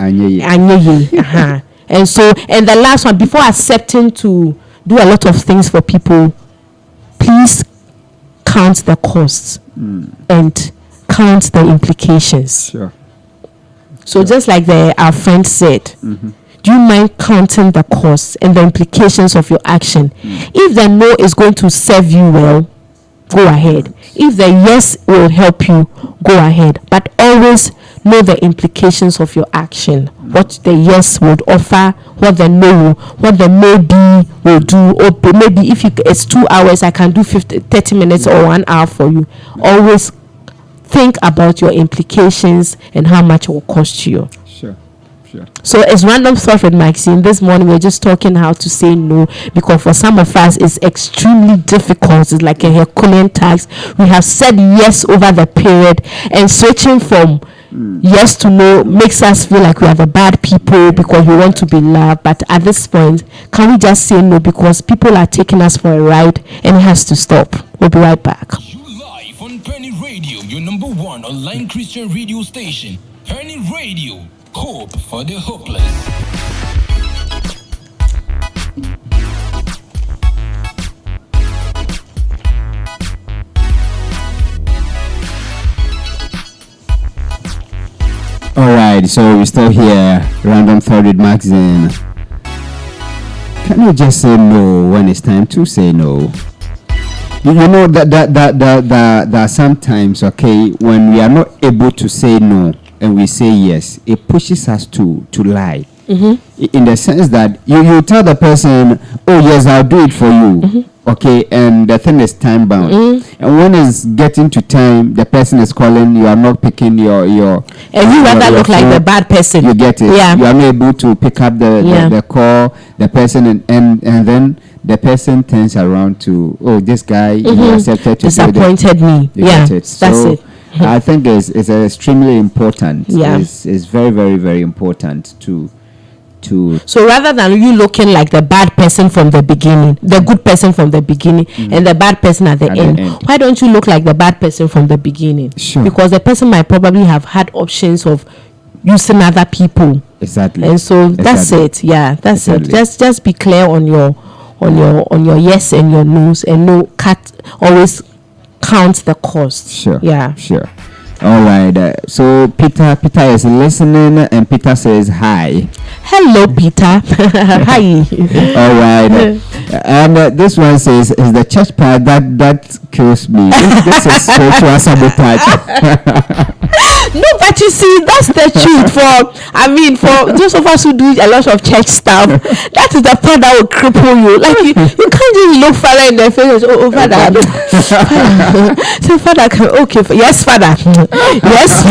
B: And so, and the last one, before accepting to do a lot of things for people, please count the costs and count the implications. So just like our friend said, do you mind counting the costs and the implications of your action? If the no is going to serve you well, go ahead. If the yes will help you, go ahead. But always know the implications of your action. What the yes would offer, what the no, what the maybe will do. Or maybe if it's 2 hours, I can do 30 minutes or 1 hour for you. Always think about your implications and how much it will cost you. So it's random stuff with Maxine. This morning we're just talking how to say no, because for some of us it's extremely difficult. It's like a Herculean task. We have said yes over the period, and switching from yes to no makes us feel like we are the bad people because we want to be loved. But at this point, can we just say no, because people are taking us for a ride and it has to stop. We'll be right back.
C: Live on Peny Radio, your number one online Christian radio station. Peny Radio. Hope for the hopeless.
A: All right, so we're still here. Random thought with Maxine. Can you just say no when it's time to say no? You know that sometimes, when we are not able to say no and we say yes, it pushes us to lie. In the sense that you tell the person, oh yes, I'll do it for you, and the thing is time bound, and when it's getting to time, the person is calling, you are not picking your and
B: you rather look like the bad person.
A: You get it. You are not able to pick up the call, the person, and then the person turns around to, oh, this guy he accepted to
B: disappointed me.
A: Get it.
B: So that's it.
A: I think it's extremely important. It's very, very, very important to.
B: So rather than you looking like the bad person from the beginning, the good person from the beginning, and the bad person at the end, why don't you look like the bad person from the beginning?
A: Sure.
B: Because the person might probably have had options of using other people.
A: Exactly.
B: And so that's it. Yeah, that's it. Just be clear on your yes and your no's, and always count the cost.
A: Sure.
B: Yeah.
A: Sure. All right. So Peter is listening, and Peter says hi.
B: Hello, Peter. Hi.
A: All right. And this one says, "Is the church part that kills me? This is spiritual sabotage."
B: No, but you see, that's the truth. For those of us who do a lot of church stuff, that is the part that will cripple you. Like you can't just look Father in the face and say, "Oh, Father." So Father can yes, Father. Yes.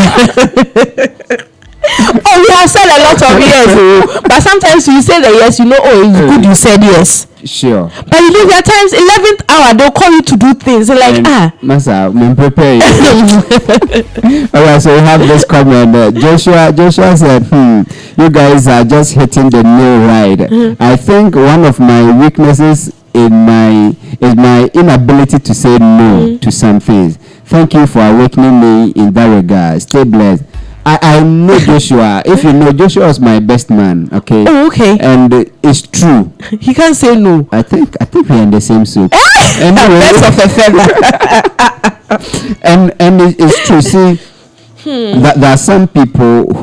B: Oh, we have said a lot of yes, but sometimes you say the yes, it's good you said yes.
A: Sure.
B: But there are times 11th hour they'll call you to do things like
A: Master, prepare you. All right, so we have this comment. Joshua said, "You guys are just hitting the nail right. I think one of my weaknesses is my inability to say no to some things. Thank you for awakening me in that regard. Stay blessed." I know Joshua. If you know, Joshua is my best man. Okay.
B: Oh, okay.
A: And it's true.
B: He can't say no.
A: I think we're in the same soup. Anyway,
B: best of a feather.
A: and it's true. See, that there are some people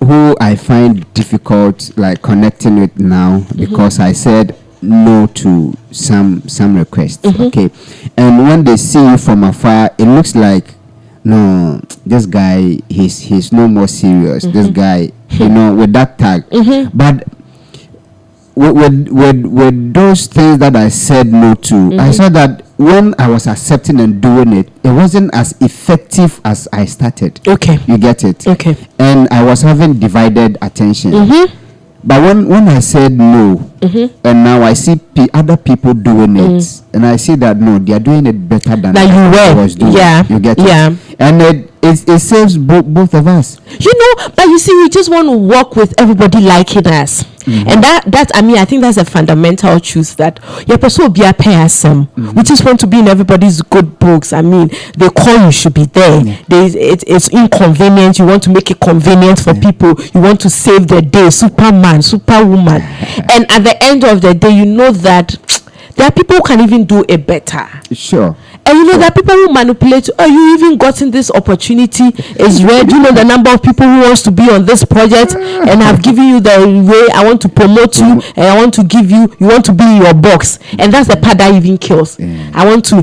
A: who I find difficult like connecting with now because I said no to some requests. Okay, and when they see you from afar, it looks like, no, this guy he's no more serious. This guy, with that tag. But with those things that I said no to, I saw that when I was accepting and doing it, it wasn't as effective as I started.
B: Okay.
A: You get it?
B: Okay.
A: And I was having divided attention. But when I said no, and now I see other people doing it, and I see that no, they are doing it better than I was doing.
B: Yeah.
A: You get
B: it?
A: And it saves both of us.
B: But you see, we just want to work with everybody liking us. And that I think that's a fundamental truth that you're supposed to be a person. We just want to be in everybody's good books. They call you should be there. It's inconvenient. You want to make it convenient for people. You want to save the day. Superman, superwoman. And at the end of the day, you know that there are people who can even do it better.
A: Sure.
B: And there are people who manipulate. Oh, you even gotten this opportunity is red. The number of people who wants to be on this project, and I've given you the way I want to promote you, and I want to give you want to be in your box, and that's the part that even kills. I want to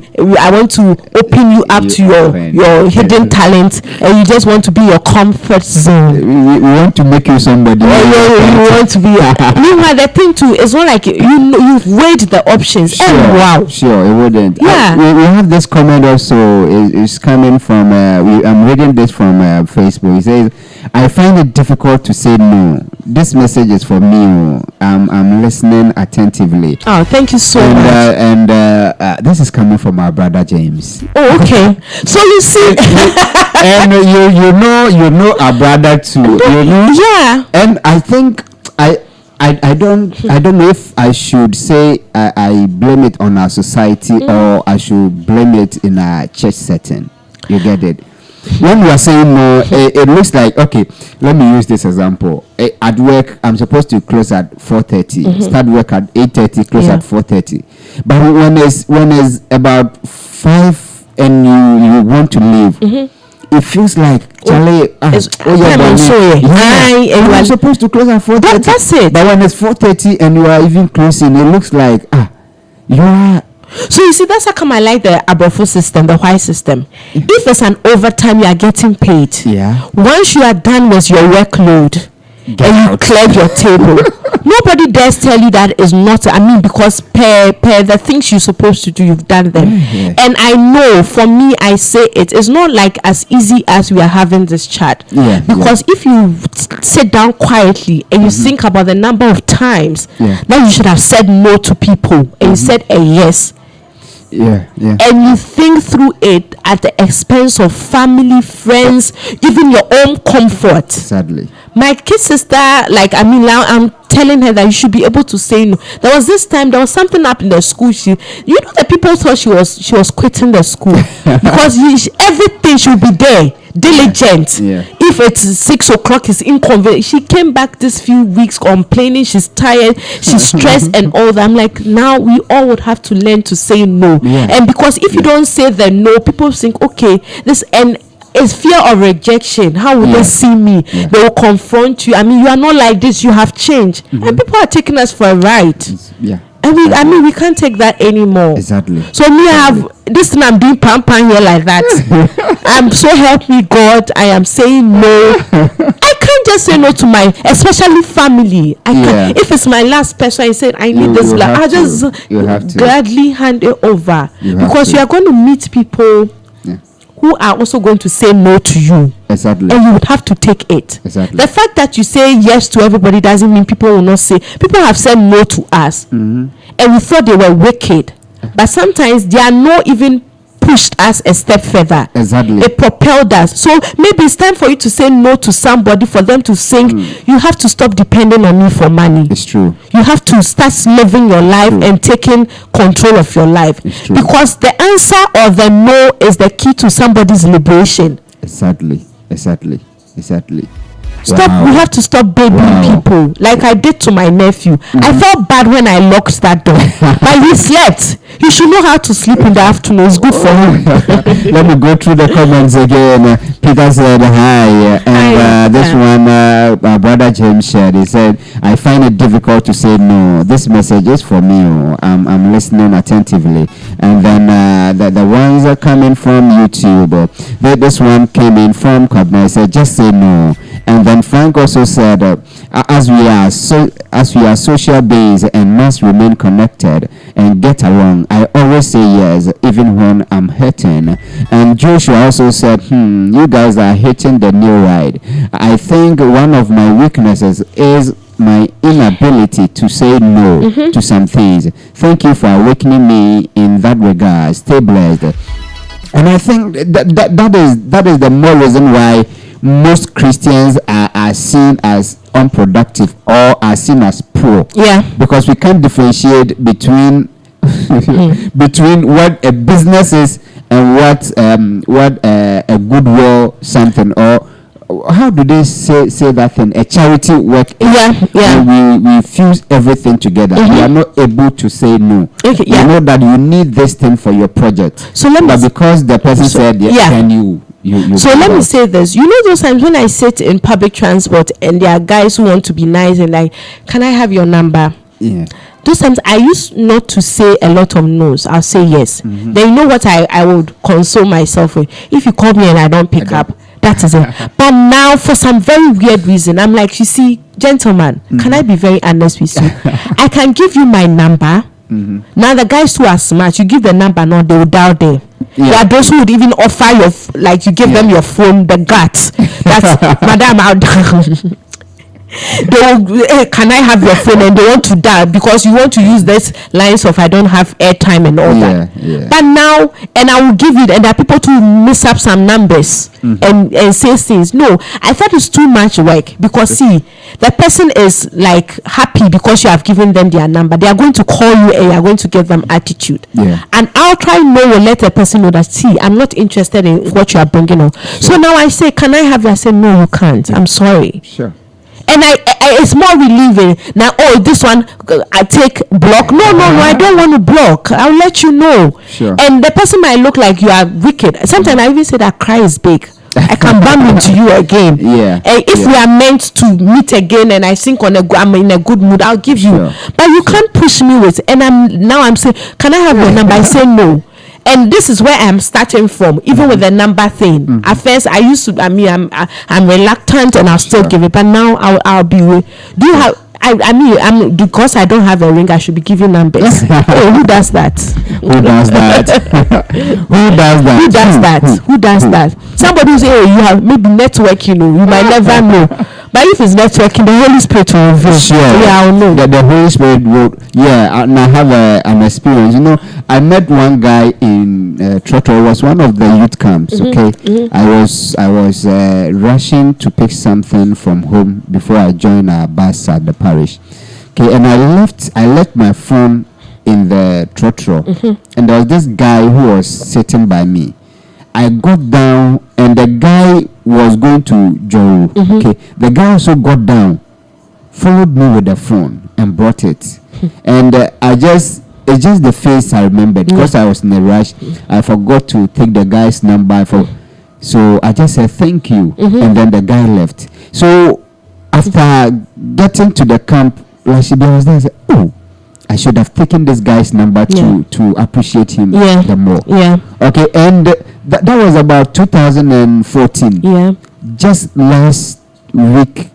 B: open you up to your hidden talent, and you just want to be your comfort zone.
A: We want to make you somebody.
B: You want to be. Meanwhile, the thing too, it's not like you've weighed the options.
A: Sure,
B: and wow.
A: Sure, it wouldn't.
B: Yeah.
A: We have this comment also is coming from I'm reading this from Facebook. It says, "I find it difficult to say no. This message is for me. I'm listening attentively."
B: Oh, thank you so much.
A: And this is coming from our brother James.
B: Oh, okay. So you see,
A: and you know our brother too.
B: Yeah.
A: And I think I don't know if I should say I blame it on our society or I should blame it in a church setting. You get it? When we are saying no, it looks like, okay, let me use this example. At work, I'm supposed to close at 4:30, start work at 8:30, close at 4:30. But when it's about 5 and you want to leave, it feels like Charlie. I'm supposed to close at 4:30.
B: That's it.
A: But when it's 4:30 and you are even closing, it looks like you are.
B: So you see, that's how come I like the Abrafo system, the white system. If there's an overtime, you are getting paid.
A: Yeah.
B: Once you are done with your workload, and you cleared your table, nobody dares tell you that is not. Because per the things you're supposed to do, you've done them. And I know, for me, I say it's not like as easy as we are having this chat. Because if you sit down quietly and you think about the number of times that you should have said no to people and you said a yes. And you think through it at the expense of family, friends, even your own comfort.
A: Sadly,
B: my kid sister, now I'm telling her that you should be able to say no. There was this time, there was something up in the school. The people thought she was quitting the school because everything should be there. diligent.
A: Yeah.
B: If it's 6 o'clock, it's inconvenient. She came back this few weeks complaining she's tired, she's stressed and all that. I'm like, now we all would have to learn to say no.
A: Yeah.
B: And because if you don't say the no, people think, okay, this, and it's fear of rejection. How will they see me? They will confront you. I mean, you are not like this, you have changed. And people are taking us for a ride.
A: Yeah.
B: And we can't take that anymore.
A: Exactly.
B: So me, I have this thing, I'm doing pam here like that. I'm so help me God, I am saying no. I can't just say no to my, especially family. I can't. If it's my last person, I said I need this, I just gladly hand it over, because you are going to meet people who are also going to say no to you.
A: Exactly.
B: And you would have to take it.
A: Exactly.
B: The fact that you say yes to everybody doesn't mean people will not say. People have said no to us. And we thought they were wicked. But sometimes they are not even pushed us a step further.
A: Exactly.
B: It propelled us. So maybe it's time for you to say no to somebody, for them to think, you have to stop depending on me for money.
A: It's true.
B: You have to start living your life and taking control of your life. Because the answer or the no is the key to somebody's liberation.
A: Exactly.
B: Stop.
A: Wow.
B: We have to stop babying people like I did to my nephew. I felt bad when I locked that door, but he slept. You should know how to sleep in the afternoon. It's good for him.
A: Let me go through the comments again. Peter said hi, and this one, brother James shared. He said, "I find it difficult to say no. This message is for me. I'm listening attentively." And then the ones are coming from YouTube. This one came in from Kabna. He said, "Just say no." And then Frank also said, as we are social based and must remain connected and get along, I always say yes, even when I'm hurting. And Joshua also said, you guys are hitting the new ride. I think one of my weaknesses is my inability to say no to some things. Thank you for awakening me in that regard. Stay blessed. And I think that is the more reason why most Christians are seen as unproductive or are seen as poor. Yeah. Because we can't differentiate between between what a business is and what a goodwill something, or how do they say that thing? A charity work. We fuse everything together. We are not able to say no. You know that you need this thing for your project. So but because the person said yes, then you so let me say this. You know those times when I sit in public transport and there are guys who want to be nice and like, can I have your number? Yeah. Those times I used not to say a lot of no's. I'll say yes. Then you know what I would console myself with? If you call me and I don't pick up, that is it. But now for some very weird reason, I'm like, you see, gentlemen, can I be very honest with you? I can give you my number. Now the guys who are smart, you give the number, now they will dial there. There are those who would even offer you give them your phone, the guts. That's madam, I'll they will, can I have your phone, and they want to dial because you want to use this lines of I don't have airtime and all that. But now, and I will give you, and there are people to mix up some numbers and say things. No, I thought it's too much work, because see, the person is like happy because you have given them their number. They are going to call you and you are going to give them attitude. And I'll try will let the person know that, see, I'm not interested in what you are bringing on. So now I say, can I have you? I say, no, you can't. I'm sorry. Sure. And I it's more relieving now. Oh, this one I take block. No, I don't want to block. I'll let you know. Sure. And the person might look like you are wicked. Sometimes I even say that cry is big. I can bump into you again. And if we are meant to meet again, and I think I'm in a good mood, I'll give you. But you can't push me with. And I'm saying, can I have your number? I say no. And this is where I'm starting from, even with the number thing. At first, I used to. I'm reluctant, and I'll still give it. But now I'll be. Do you have? I'm because I don't have a ring, I should be giving numbers. Oh, who does that? Who does that?
B: Who does that? Somebody will say, oh, you have maybe network, you might never know. But if it's networking, the Holy Spirit will reveal.
A: Sure.
B: I'll know.
A: The Holy Spirit will. And I have an experience. I met one guy in Trotto. It was one of the youth camps. Okay, I was rushing to pick something from home before I joined our bus at the parish. Okay, and I left my phone in the Trotto, and there was this guy who was sitting by me. I got down, and the guy was going to Joe. Okay, the guy also got down, followed me with the phone, and brought it. And it's just the face I remembered because I was in a rush. I forgot to take the guy's number. So I just said thank you, and then the guy left. So after getting to the camp, Rashida was there. I said, "Oh, I should have taken this guy's number to appreciate him the more."
B: Yeah.
A: Okay, and that was about 2014.
B: Yeah.
A: Just last week,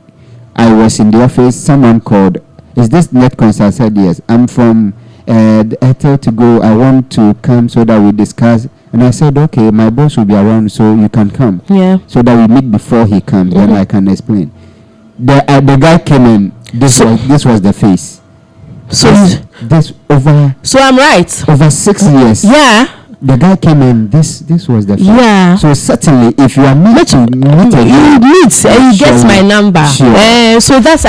A: I was in the office. Someone called. Is this net concert? I said yes. I'm from the Airtel to go. I want to come so that we discuss. And I said, okay, my boss will be around, so you can come. Yeah. So that we meet before he comes, then I can explain. The guy came in. This was the face. So I'm right. Over 6 years.
B: Yeah.
A: The guy came in. This was the face.
B: Yeah.
A: So certainly, if you are meant to meet,
B: he gets my number. Sure. So that's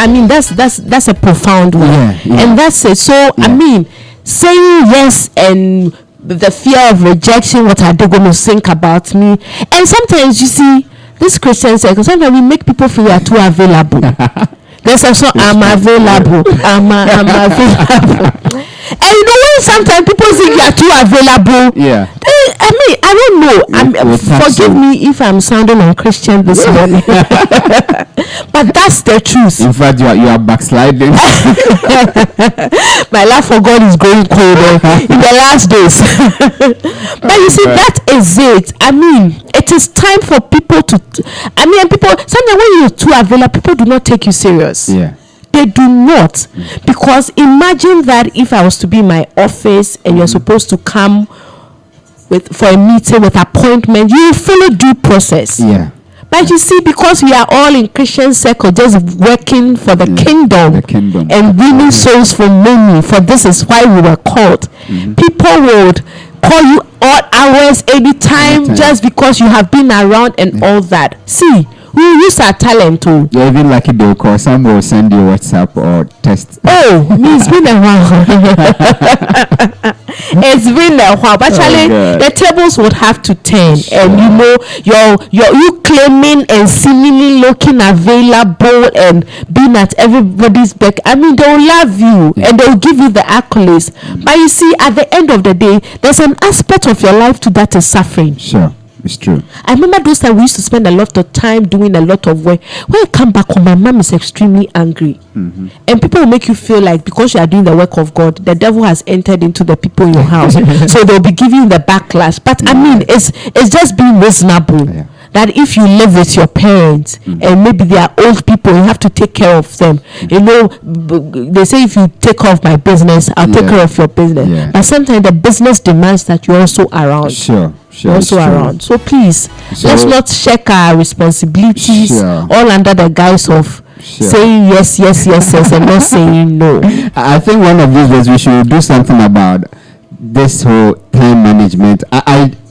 B: a profound one. Yeah. And that's it. So saying yes and the fear of rejection, what are they going to think about me? And sometimes you see this Christian circle, sometimes we make people feel we are too available. There's also I'm available. I'm available. And you know when sometimes people think you are too available. Yeah. I don't know. Forgive me if I'm sounding unchristian this morning. But that's the truth.
A: In fact, you are backsliding.
B: My love for God is going cold in the last days. But you see, that is it. It is time for people to. People. Sometimes when you're too available, people do not take you serious. Yeah. They do not. Because imagine that if I was to be in my office and you're supposed to come for a meeting with appointment, you follow due process. Yeah. But you see, because we are all in Christian circle, just working for the kingdom and winning souls for many, for this is why we were called. People would call you all hours, anytime, just because you have been around and all that. See, we use our talent too.
A: Yeah, even like it will call, some will send you WhatsApp or text.
B: Oh, it's been a while. It's been a while, but actually the tables would have to turn, and you claiming and seemingly looking available and being at everybody's back. They will love you and they will give you the accolades. But you see, at the end of the day, there's an aspect of your life too that is suffering.
A: Sure. It's true.
B: I remember those times we used to spend a lot of time doing a lot of work. When I come back home, my mom is extremely angry. And people will make you feel like because you are doing the work of God, the devil has entered into the people in your house. So they'll be giving you the backlash. But it's just being reasonable. Yeah. That if you live with your parents and maybe they are old people, you have to take care of them. They say if you take care of my business, I'll take care of your business. Yeah. But sometimes the business demands that you're also around.
A: Sure.
B: Also around. So please, let's not check our responsibilities all under the guise of saying yes, and not saying no.
A: I think one of these days we should do something about this whole time management.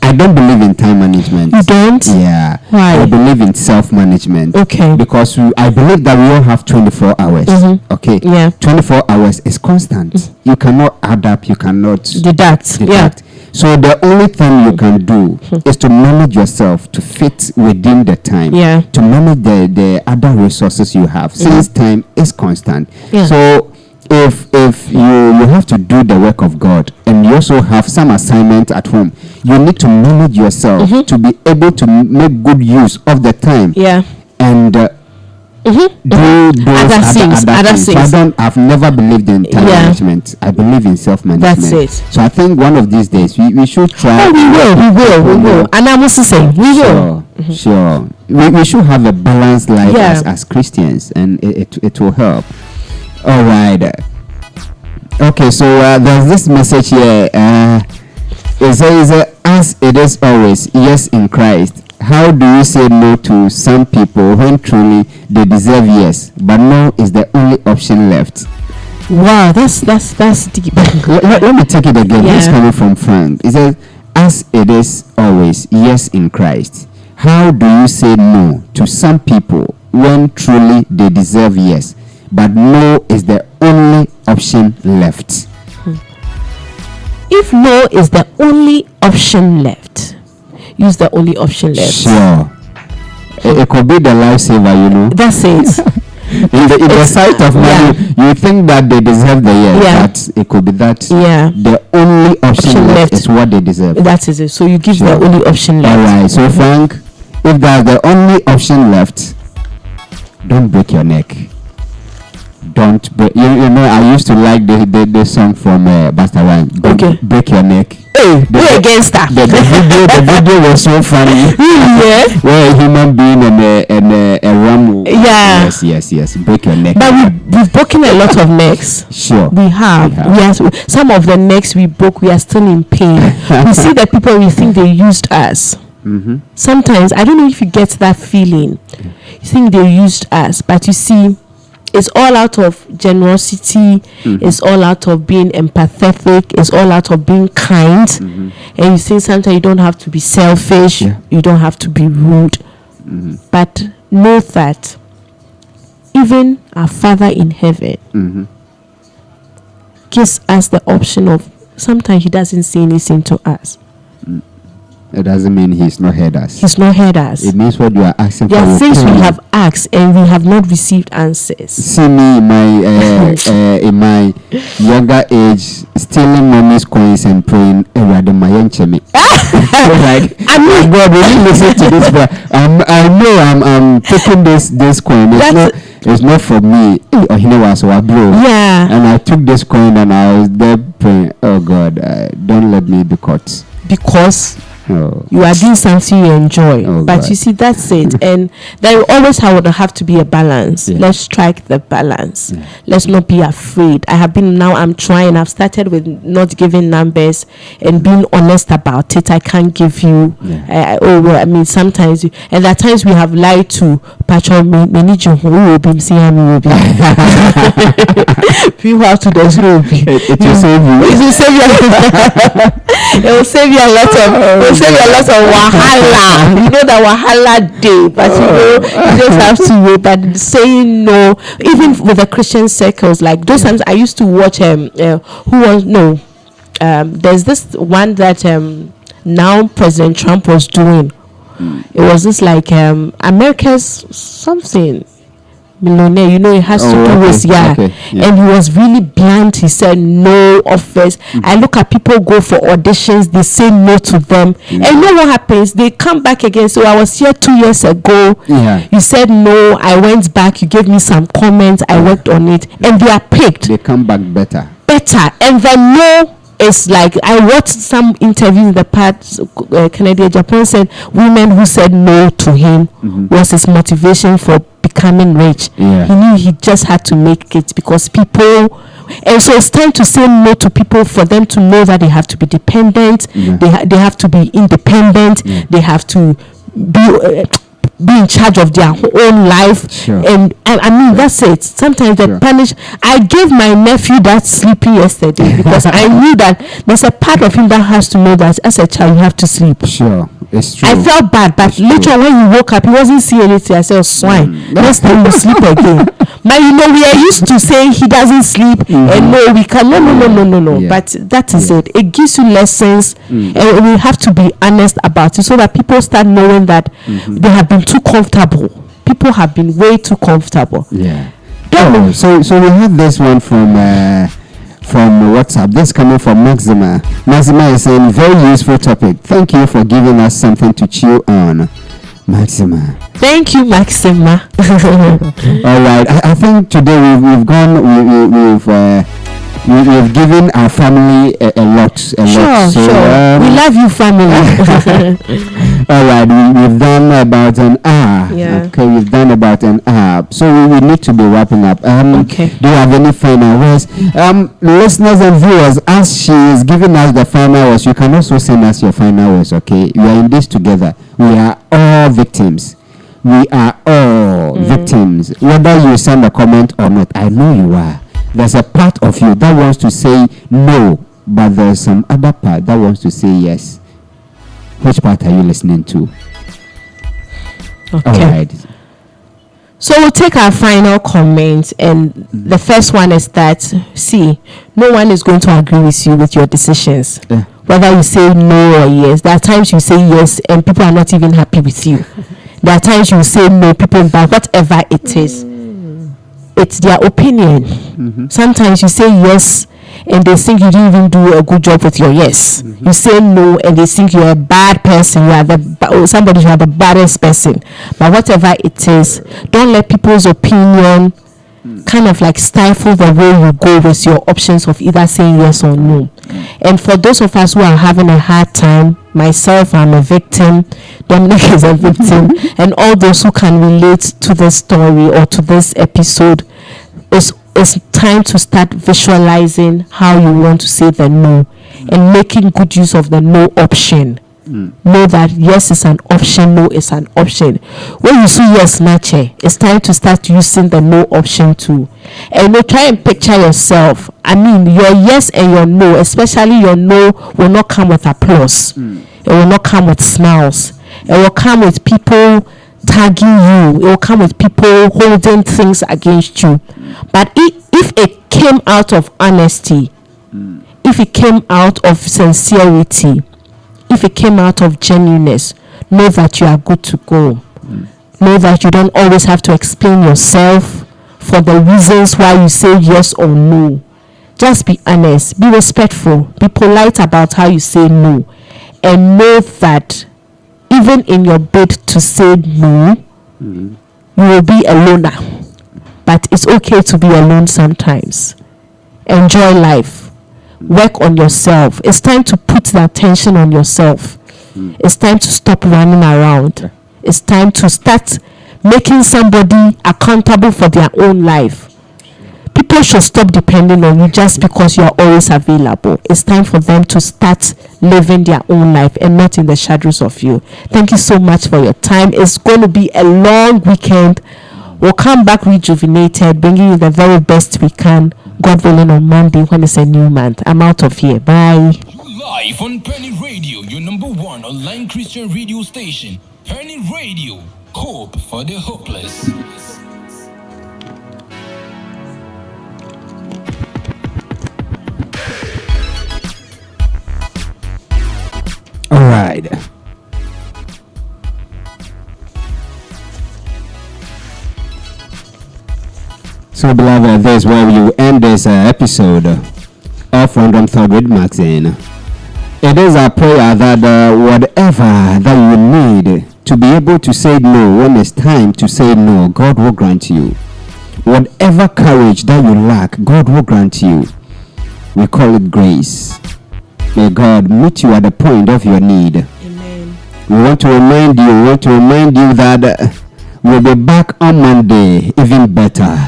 A: I don't believe in time management.
B: You don't?
A: Yeah.
B: Why?
A: I believe in self-management.
B: Okay.
A: Because I believe that we all have 24 hours. Okay. Yeah. 24 hours is constant. You cannot add up. You cannot
B: deduct. Yeah.
A: So the only thing you can do is to manage yourself to fit within the time. Yeah. To manage the other resources you have. Since time is constant. Yeah. So if you have to do the work of God and you also have some assignment at home, you need to manage yourself to be able to make good use of the time. Yeah. And do those other things. I've never believed in time management. I believe in self-management.
B: That's it.
A: So I think one of these days we should try.
B: Oh, we will. And I'm also saying we will.
A: Sure. We should have a balanced life as Christians, and it will help. All right. Okay, so there's this message here. It says, as it is always, yes in Christ. How do you say no to some people when truly they deserve yes, but no is the only option left?
B: Wow, that's deep.
A: Let me take it again. This is coming from Frank. It says, as it is always, yes in Christ. How do you say no to some people when truly they deserve yes, but no is the only option left?
B: If no is the only option left, use the only option left.
A: Sure. It could be the lifesaver, you know.
B: That's it.
A: in the sight of money, you think that they deserve the year, but it could be that the only option left is what they deserve.
B: That is it. So you give the only option left.
A: All right. So Frank, if that's the only option left, don't break your neck. Don't break. You know, I used to like the song from Basta Wine. Break your neck.
B: Hey, we're against that.
A: The video was so funny.
B: Yeah.
A: Where a human being and a ram.
B: Yeah.
A: Yes. Break your neck.
B: But we've broken a lot of necks.
A: Sure.
B: We have. Some of the necks we broke, we are still in pain. We see the people we think they used us.
A: Mm-hmm.
B: Sometimes, I don't know if you get that feeling. You think they used us, but you see, it's all out of generosity. It's all out of being empathetic. It's all out of being kind. And you think sometimes you don't have to be selfish. You don't have to be rude. But know that even our Father in heaven gives us the option of, sometimes he doesn't say anything to us.
A: It doesn't mean he's not heard us.
B: He's not heard us.
A: It means what you are asking for.
B: There are things we have asked and we have not received answers.
A: See me in my younger age, stealing mommy's coins and praying, like, I mean, God, when you listen to this, I know I'm taking this coin. It's not for me. Or he was a bro.
B: Yeah.
A: And I took this coin and I was there praying, oh God, don't let me be caught.
B: Because you are doing something you enjoy. But God. You see, that's it. And there always have to be a balance. Let's strike the balance. Let's not be afraid. I'm trying. I've started with not giving numbers and being honest about it. I can't give you. Sometimes, and at times we have lied to Patrol. We need you. We will be seeing me. People have to do it. It will save you. It will save you. It will save you a lot of. Save a lot of wahala. You know that wahala day, but you just have to wait. But saying no, even with the Christian circles, like those times I used to watch there's this one that now President Trump was doing. It was this like America's something millionaire, you know, it has to do with and he was really blunt. He said no offers. I look at people go for auditions, they say no to them, and you know what happens? They come back again. So I was here 2 years ago, you said no, I went back, you gave me some comments, I worked on it, and they are picked.
A: They come back better,
B: and then no. It's like I watched some interviews in the past. Canada, Japan said women who said no to him was his motivation for becoming rich. He knew he just had to make it because people. And so it's time to say no to people for them to know that they have to be dependent. They have to be independent. They have to be in charge of their own life. And I mean, that's it. Sometimes they punish. I gave my nephew that sleeping yesterday because I knew that there's a part of him that has to know that as a child you have to sleep.
A: It's true.
B: I felt bad, but later when he woke up, he wasn't seeing anything. I said, oh, swine, next time you sleep again. But you know, we are used to saying he doesn't sleep and no, we can. No. But that is it. It gives you lessons and we have to be honest about it so that people start knowing that they have been too comfortable. People have been way too comfortable.
A: So we have this one from WhatsApp. This coming from Maxima. Maxima is saying, very useful topic. Thank you for giving us something to chew on. Maxima.
B: Thank you, Maxima.
A: All right. I think today we've given our family a lot. So,
B: we love you, family.
A: All right, we've done about an hour. Okay, we've done about an hour. So we need to be wrapping up. Do you have any final words? Listeners and viewers, as she is giving us the final words, you can also send us your final words, okay? We are in this together. We are all victims. We are all victims. Whether you send a comment or not, I know you are. There's a part of you that wants to say no, but there's some other part that wants to say yes. Which part are you listening to?
B: Okay.
A: All right.
B: So we'll take our final comment, and the first one is that, see, no one is going to agree with you with your decisions. whether you say no or yes. There are times you say yes and people are not even happy with you. There are times you say no, people buy whatever it is. It's their opinion. Sometimes you say yes and they think you didn't even do a good job with your yes. You say no and they think you're a bad person. You are somebody who are the baddest person. But whatever it is, don't let people's opinion kind of like stifle the way you go with your options of either saying yes or no. And for those of us who are having a hard time, myself, I'm a victim, Dominic is a victim, and all those who can relate to this story or to this episode, it's time to start visualizing how you want to say the no and making good use of the no option. Know that yes is an option, no is an option. When you see yes, nache, it's time to start using the no option too. And try and picture yourself. I mean, your yes and your no, especially your no, will not come with applause. It will not come with smiles. It will come with people tagging you. It will come with people holding things against you. But if it came out of honesty, if it came out of sincerity, if it came out of genuineness, know that you are good to go. Know that you don't always have to explain yourself for the reasons why you say yes or no. Just be honest, be respectful, be polite about how you say no, and know that even in your bid to say no, you will be a loner. But it's okay to be alone sometimes. Enjoy life. Work on yourself. It's time to put the attention on yourself. It's time to stop running around. It's time to start making somebody accountable for their own life. People should stop depending on you just because you are always available. It's time for them to start living their own life and not in the shadows of you. Thank you so much for your time. It's going to be a long weekend. We'll come back rejuvenated, bringing you the very best we can. God willing, on Monday when it's a new month. I'm out of here. Bye.
C: Live on Peny Radio, your number one online Christian radio station. Peny Radio, hope for the hopeless.
A: All right. So, beloved, this is where we end this episode of Random Thought with Maxine. It is our prayer that whatever that you need to be able to say no when it's time to say no, God will grant you. Whatever courage that you lack, God will grant you. We call it grace. May God meet you at the point of your need.
B: Amen.
A: We want to remind you that we'll be back on Monday, even better.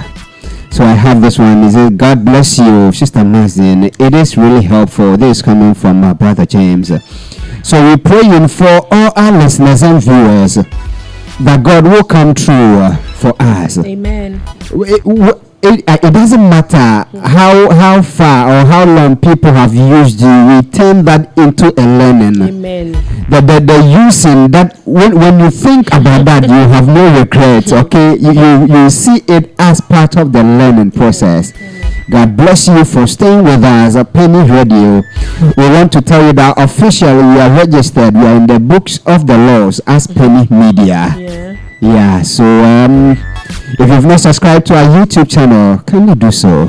A: So I have this one. It says, God bless you, Sister Maxine. It is really helpful. This is coming from my brother James. So we're praying for all our listeners and viewers that God will come true for us.
B: Amen.
A: It doesn't matter how far or how long people have used you. We turn that into a learning.
B: Amen.
A: The using that when you think about that, you have no regrets. Okay, you see it as part of the learning process. God bless you for staying with us at Peny Radio. We want to tell you that officially we are registered. We are in the books of the laws as Peny Media. Yeah. So if you've not subscribed to our YouTube channel, kindly do so.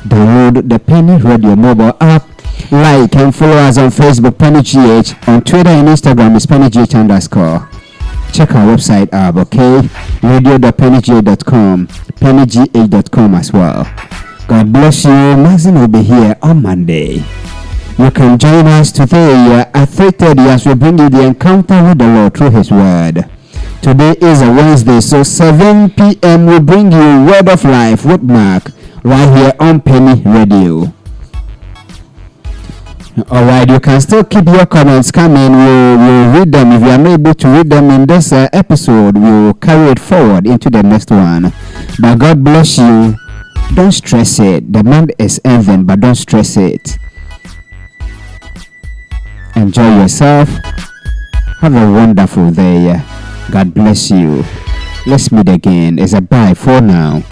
A: Download the Peny Radio mobile app. Like and follow us on Facebook, PenyGH. On Twitter and Instagram is PenyGH_. Check our website up, okay? radio.penygh.com, penygh.com as well. God bless you. Maxine will be here on Monday. You can join us today at 3:30 as we bring you the encounter with the Lord through His Word. Today is a Wednesday, so 7 p.m. we bring you Word of Life with Mark right here on Peny Radio. Alright, you can still keep your comments coming. We'll read them. If you are not able to read them in this episode, we'll carry it forward into the next one. But God bless you. Don't stress it. The month is ending, but don't stress it. Enjoy yourself. Have a wonderful day. God bless you. Let's meet again. It's a bye for now.